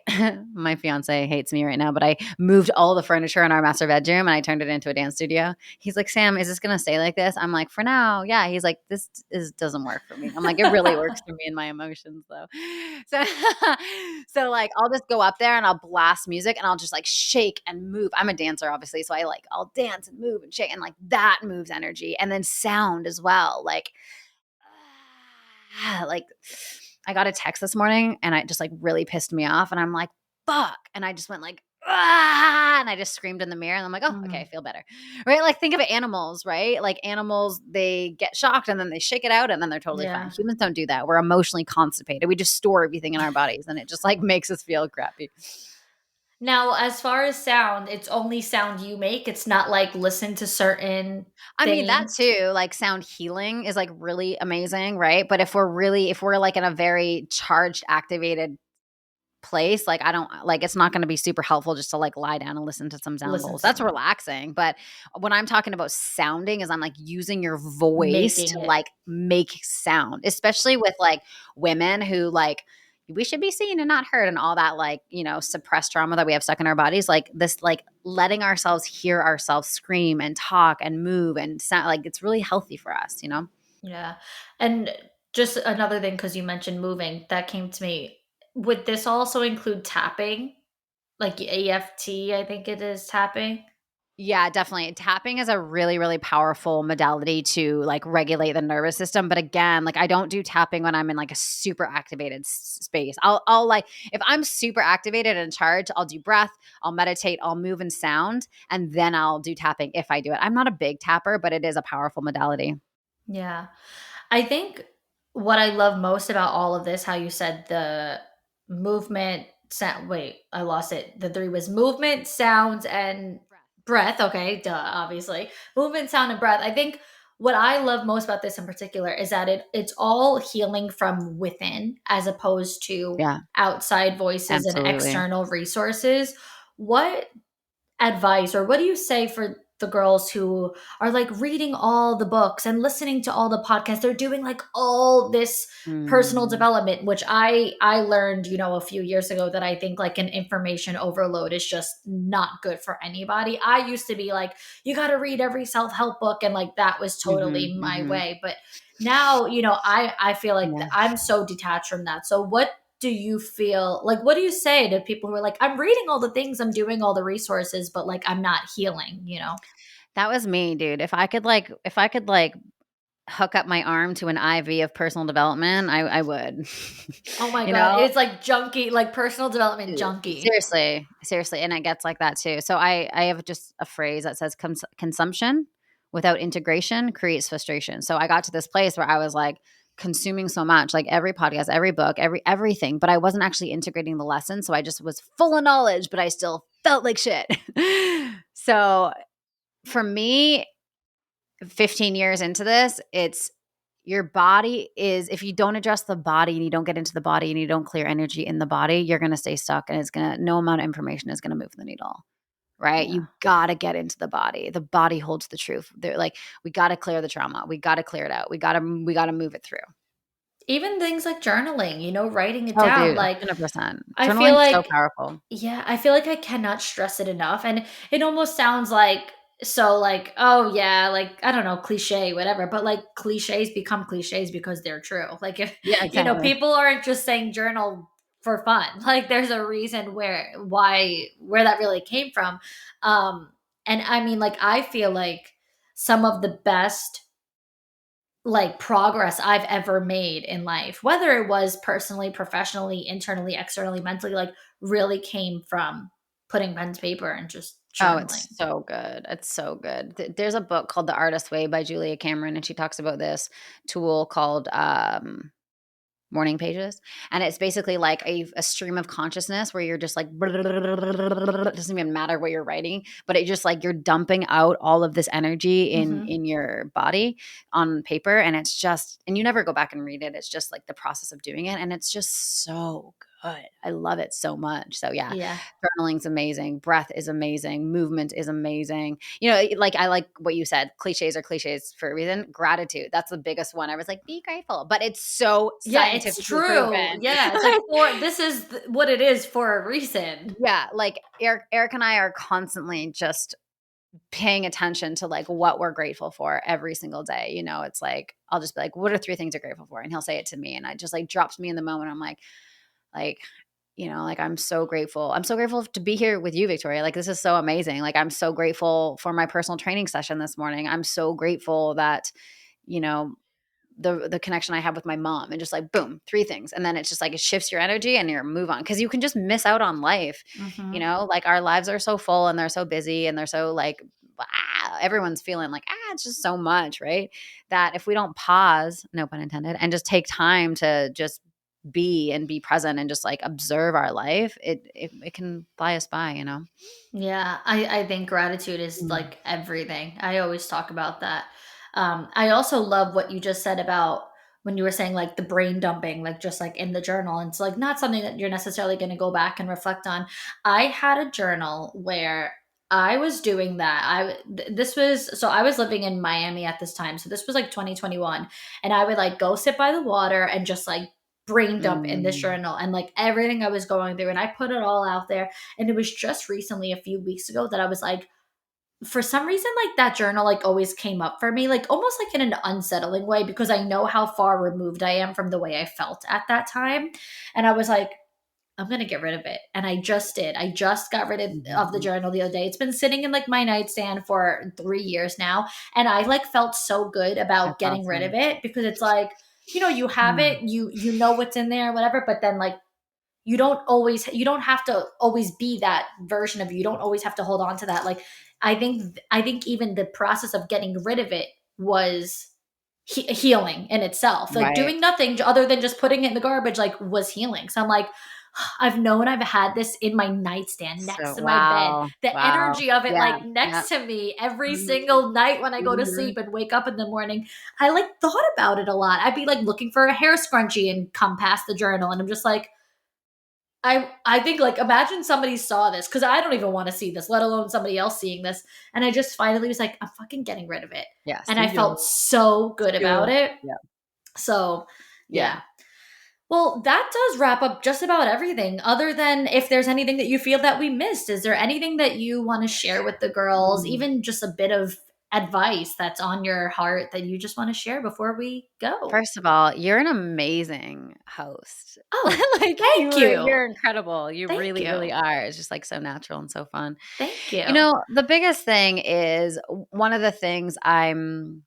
S2: my fiance hates me right now, but I moved all the furniture in our master bedroom and I turned it into a dance studio. He's like, "Sam, is this going to stay like this?" I'm like, "For now." Yeah, he's like, "This is doesn't work for me." I'm like, "It really works for me and my emotions though." So so like I'll just go up there and I'll blast music and I'll just like shake and move. I'm a dancer obviously, so I'll dance and move and shake and like that moves energy. And then sound as well. Like I got a text this morning and it just like really pissed me off and I'm like, "Fuck." And I just went like, "Ah," and I just screamed in the mirror and I'm like, "Oh, okay, I
S1: Mm,
S2: feel better." Right? Like think of animals, right? Like animals, they get shocked and then they shake it out and then they're totally fine.
S1: yeah.
S2: Humans don't do that. We're emotionally constipated. We just store everything in our bodies and it just like makes us feel crappy.
S1: Now, as far as sound, it's only sound you make. It's not like listen to certain
S2: I mean, that
S1: things.
S2: too, like sound healing is like really amazing, right? But if we're like in a very charged, activated place, like I don't like it's not going to be super helpful just to like lie down and listen to some sound
S1: Listen
S2: bowls.
S1: to
S2: That's
S1: some
S2: relaxing. But when I'm talking about sounding is I'm like using your voice
S1: making
S2: to
S1: it.
S2: like make sound, especially with like women who like we should be seen and not heard and all that like, suppressed trauma that we have stuck in our bodies. Like this, like letting ourselves hear ourselves scream and talk and move and sound like it's really healthy for us.
S1: Yeah. And just another thing, because you mentioned moving, that came to me. Would this also include tapping? Like EFT, I think it is tapping.
S2: Yeah, definitely. Tapping is a really, really powerful modality to like regulate the nervous system. But again, like I don't do tapping when I'm in like a super activated space. I'll like, if I'm super activated and charged, I'll do breath, I'll meditate, I'll move and sound, and then I'll do tapping if I do it. I'm not a big tapper, but it is a powerful modality.
S1: Yeah. I think what I love most about all of this, how you said the movement, sound, wait, I lost it. The three was movement, sounds, and breath. Okay, duh, obviously. Movement, sound, and breath. I think what I love most about this in particular is that it's all healing from within as opposed to
S2: Yeah,
S1: outside voices and
S2: absolutely.
S1: external resources. What advice or what do you say for the girls who are like reading all the books and listening to all the podcasts? They're doing like all this personal
S2: Mm,
S1: development, which I learned, a few years ago, that I think like an information overload is just not good for anybody. I used to be like, you got to read every self-help book, and like that was
S2: mhm,
S1: totally my
S2: mhm.
S1: way. But now, I feel like
S2: Yeah.
S1: I'm so detached from that. So what do you feel like, what do you say to people who are like, I'm reading all the things, I'm doing all the resources, but like I'm not healing?
S2: That was me, dude. If I could hook up my arm to an IV of personal development, I would.
S1: Oh my
S2: You
S1: god,
S2: know?
S1: it's like junkie, like personal development junkie.
S2: Seriously, seriously, and it gets like that too. So I have just a phrase that says consumption without integration creates frustration. So I got to this place where I was like consuming so much, like every podcast, every book, everything, but I wasn't actually integrating the lesson. So I just was full of knowledge, but I still felt like shit. So for me, 15 years into this, it's your body is if you don't address the body and you don't get into the body and you don't clear energy in the body, you're going to stay stuck and it's going to no amount of information is going to move the needle. Right?
S1: Yeah.
S2: You got to get into the body. The body holds the truth. They're like we got to clear the trauma. We got to clear it out. We got to move it through.
S1: Even things like journaling, writing it
S2: Oh
S1: down,
S2: dude,
S1: like
S2: 100%.
S1: I feel
S2: Journaling is so
S1: like
S2: powerful.
S1: yeah, I feel like I cannot stress it enough. And it almost sounds like, so like, oh yeah, like I don't know, cliche, whatever. But like cliches become cliches because they're true. Like if
S2: Yeah, exactly.
S1: people aren't just saying journal for fun. Like there's a reason where that really came from. Um and I mean, like I feel like some of the best like progress I've ever made in life, whether it was personally, professionally, internally, externally, mentally, like really came from putting pen to paper and just
S2: Oh,
S1: journaling.
S2: it's so good. It's so good. There's a book called The Artist Way by Julia Cameron, and she talks about this tool called morning pages. And it's basically like a stream of consciousness where you're just like, it doesn't even matter what you're writing, but it just like you're dumping out all of this energy
S1: Mhm.
S2: in your body on paper. And it's just, and you never go back and read it. It's just like the process of doing it. And it's just so good. I love it so much. So yeah,
S1: Yeah.
S2: journaling's amazing. Breath is amazing. Movement is amazing. Like I like what you said. Cliches are cliches for a reason. Gratitude. That's the biggest one. I was like, be grateful. But it's so
S1: Yeah, it's
S2: scientifically
S1: true.
S2: proven.
S1: Yeah, it's like for this is what it is for a reason.
S2: Yeah. Like Eric and I are constantly just paying attention to like what we're grateful for every single day. It's like, I'll just be like, what are 3 things you're grateful for? And he'll say it to me. And it just like drops me in the moment. I'm like, like I'm so grateful. I'm so grateful to be here with you, Victoria. Like this is so amazing. Like I'm so grateful for my personal training session this morning. I'm so grateful that, you know, the connection I have with my mom, and just like boom, 3 things. And then it's just like it shifts your energy and you move on, because you can just miss out on life.
S1: Mhm.
S2: Like our lives are so full and they're so busy and they're so like everyone's feeling like it's just so much, right? That if we don't pause, no pun intended, and just take time to just be present and just like observe our life, it can fly us by.
S1: Yeah, I think gratitude is
S2: Mm.
S1: like everything. I always talk about that. I also love what you just said about when you were saying like the brain dumping, like just like in the journal. And it's like not something that you're necessarily going to go back and reflect on. I had a journal where I was doing that. This was so I was living in Miami at this time. So this was like 2021, and I would like go sit by the water and just like brain dump in this
S2: Mm.
S1: journal and like everything I was going through, and I put it all out there. And it was just recently, a few weeks ago, that I was like, for some reason, like that journal, like always came up for me, like almost like in an unsettling way, because I know how far removed I am from the way I felt at that time. And I was like, I'm going to get rid of it. And I just did. I just got rid of the
S2: Mhm.
S1: journal the other day. It's been sitting in like my nightstand for 3 years now. And I like felt so good about
S2: That's
S1: getting rid of
S2: awesome.
S1: it, because it's like, you have
S2: Mm.
S1: it, you know what's in there, whatever. But then like you don't have to always be that version of you. You don't always have to hold on to that. Like I think even the process of getting rid of it was healing in itself. Like
S2: Right.
S1: doing nothing other than just putting it in the garbage like was healing. So I'm like, I've known I've had this in my nightstand next
S2: So
S1: to my bed.
S2: wow.
S1: The
S2: Wow.
S1: energy of it
S2: Yeah.
S1: like
S2: Yeah.
S1: next to me every
S2: Mhm.
S1: single night when I go to
S2: Mhm.
S1: sleep and wake up in the morning. I like thought about it a lot. I'd be like looking for a hair scrunchie and come past the journal, and I'm just like, I think, like, imagine somebody saw this, because I don't even want to see this, let alone somebody else seeing this. And I just finally was like, I'm fucking getting rid of it.
S2: Yeah.
S1: And I
S2: See
S1: felt
S2: you.
S1: so good
S2: See
S1: about
S2: you.
S1: it.
S2: Yeah.
S1: So,
S2: Yeah.
S1: yeah. Well, that does wrap up just about everything, other than if there's anything that you feel that we missed. Is there anything that you want to share with the girls,
S2: Mm.
S1: even just a bit of advice that's on your heart that you just want to share before we go?
S2: First of all, you're an amazing host.
S1: Oh,
S2: Like
S1: thank you.
S2: you're incredible. You
S1: Thank
S2: really, really
S1: you.
S2: are. It's just like so natural and so fun.
S1: Thank you.
S2: The biggest thing is one of the things I'm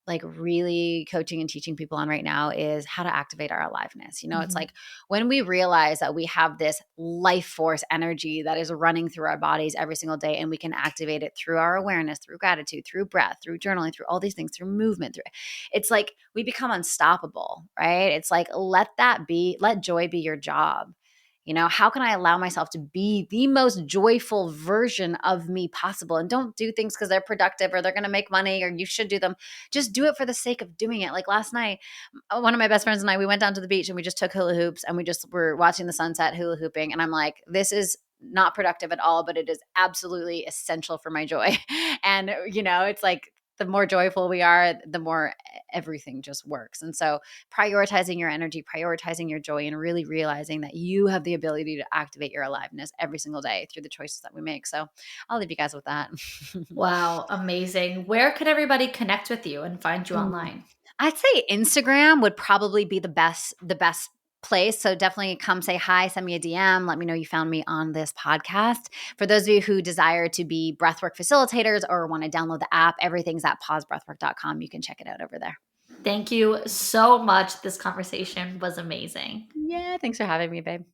S2: like really coaching and teaching people on right now is how to activate our aliveness. It's
S1: Mhm.
S2: like when we realize that we have this life force energy that is running through our bodies every single day, and we can activate it through our awareness, through gratitude, through breath, through journaling, through all these things, through movement, through it's like we become unstoppable, right? It's like let joy be your job. How can I allow myself to be the most joyful version of me possible? And don't do things because they're productive or they're going to make money or you should do them. Just do it for the sake of doing it. Like last night, one of my best friends and I, we went down to the beach and we just took hula hoops and we just were watching the sunset hula hooping. And I'm like, this is not productive at all, but it is absolutely essential for my joy. And, it's like, the more joyful we are, the more everything just works. And so prioritizing your energy, prioritizing your joy, and really realizing that you have the ability to activate your aliveness every single day through the choices that we make. So I'll leave you guys with that.
S1: Wow, amazing. Where could everybody connect with you and find you
S2: Mm.
S1: online?
S2: I'd say Instagram would probably be the best place. So definitely come say hi, send me a DM, let me know you found me on this podcast. For those of you who desire to be breathwork facilitators or want to download the app, everything's at pausebreathwork.com. You can check it out over there.
S1: Thank you so much. This conversation was amazing.
S2: Yeah, thanks for having me, babe.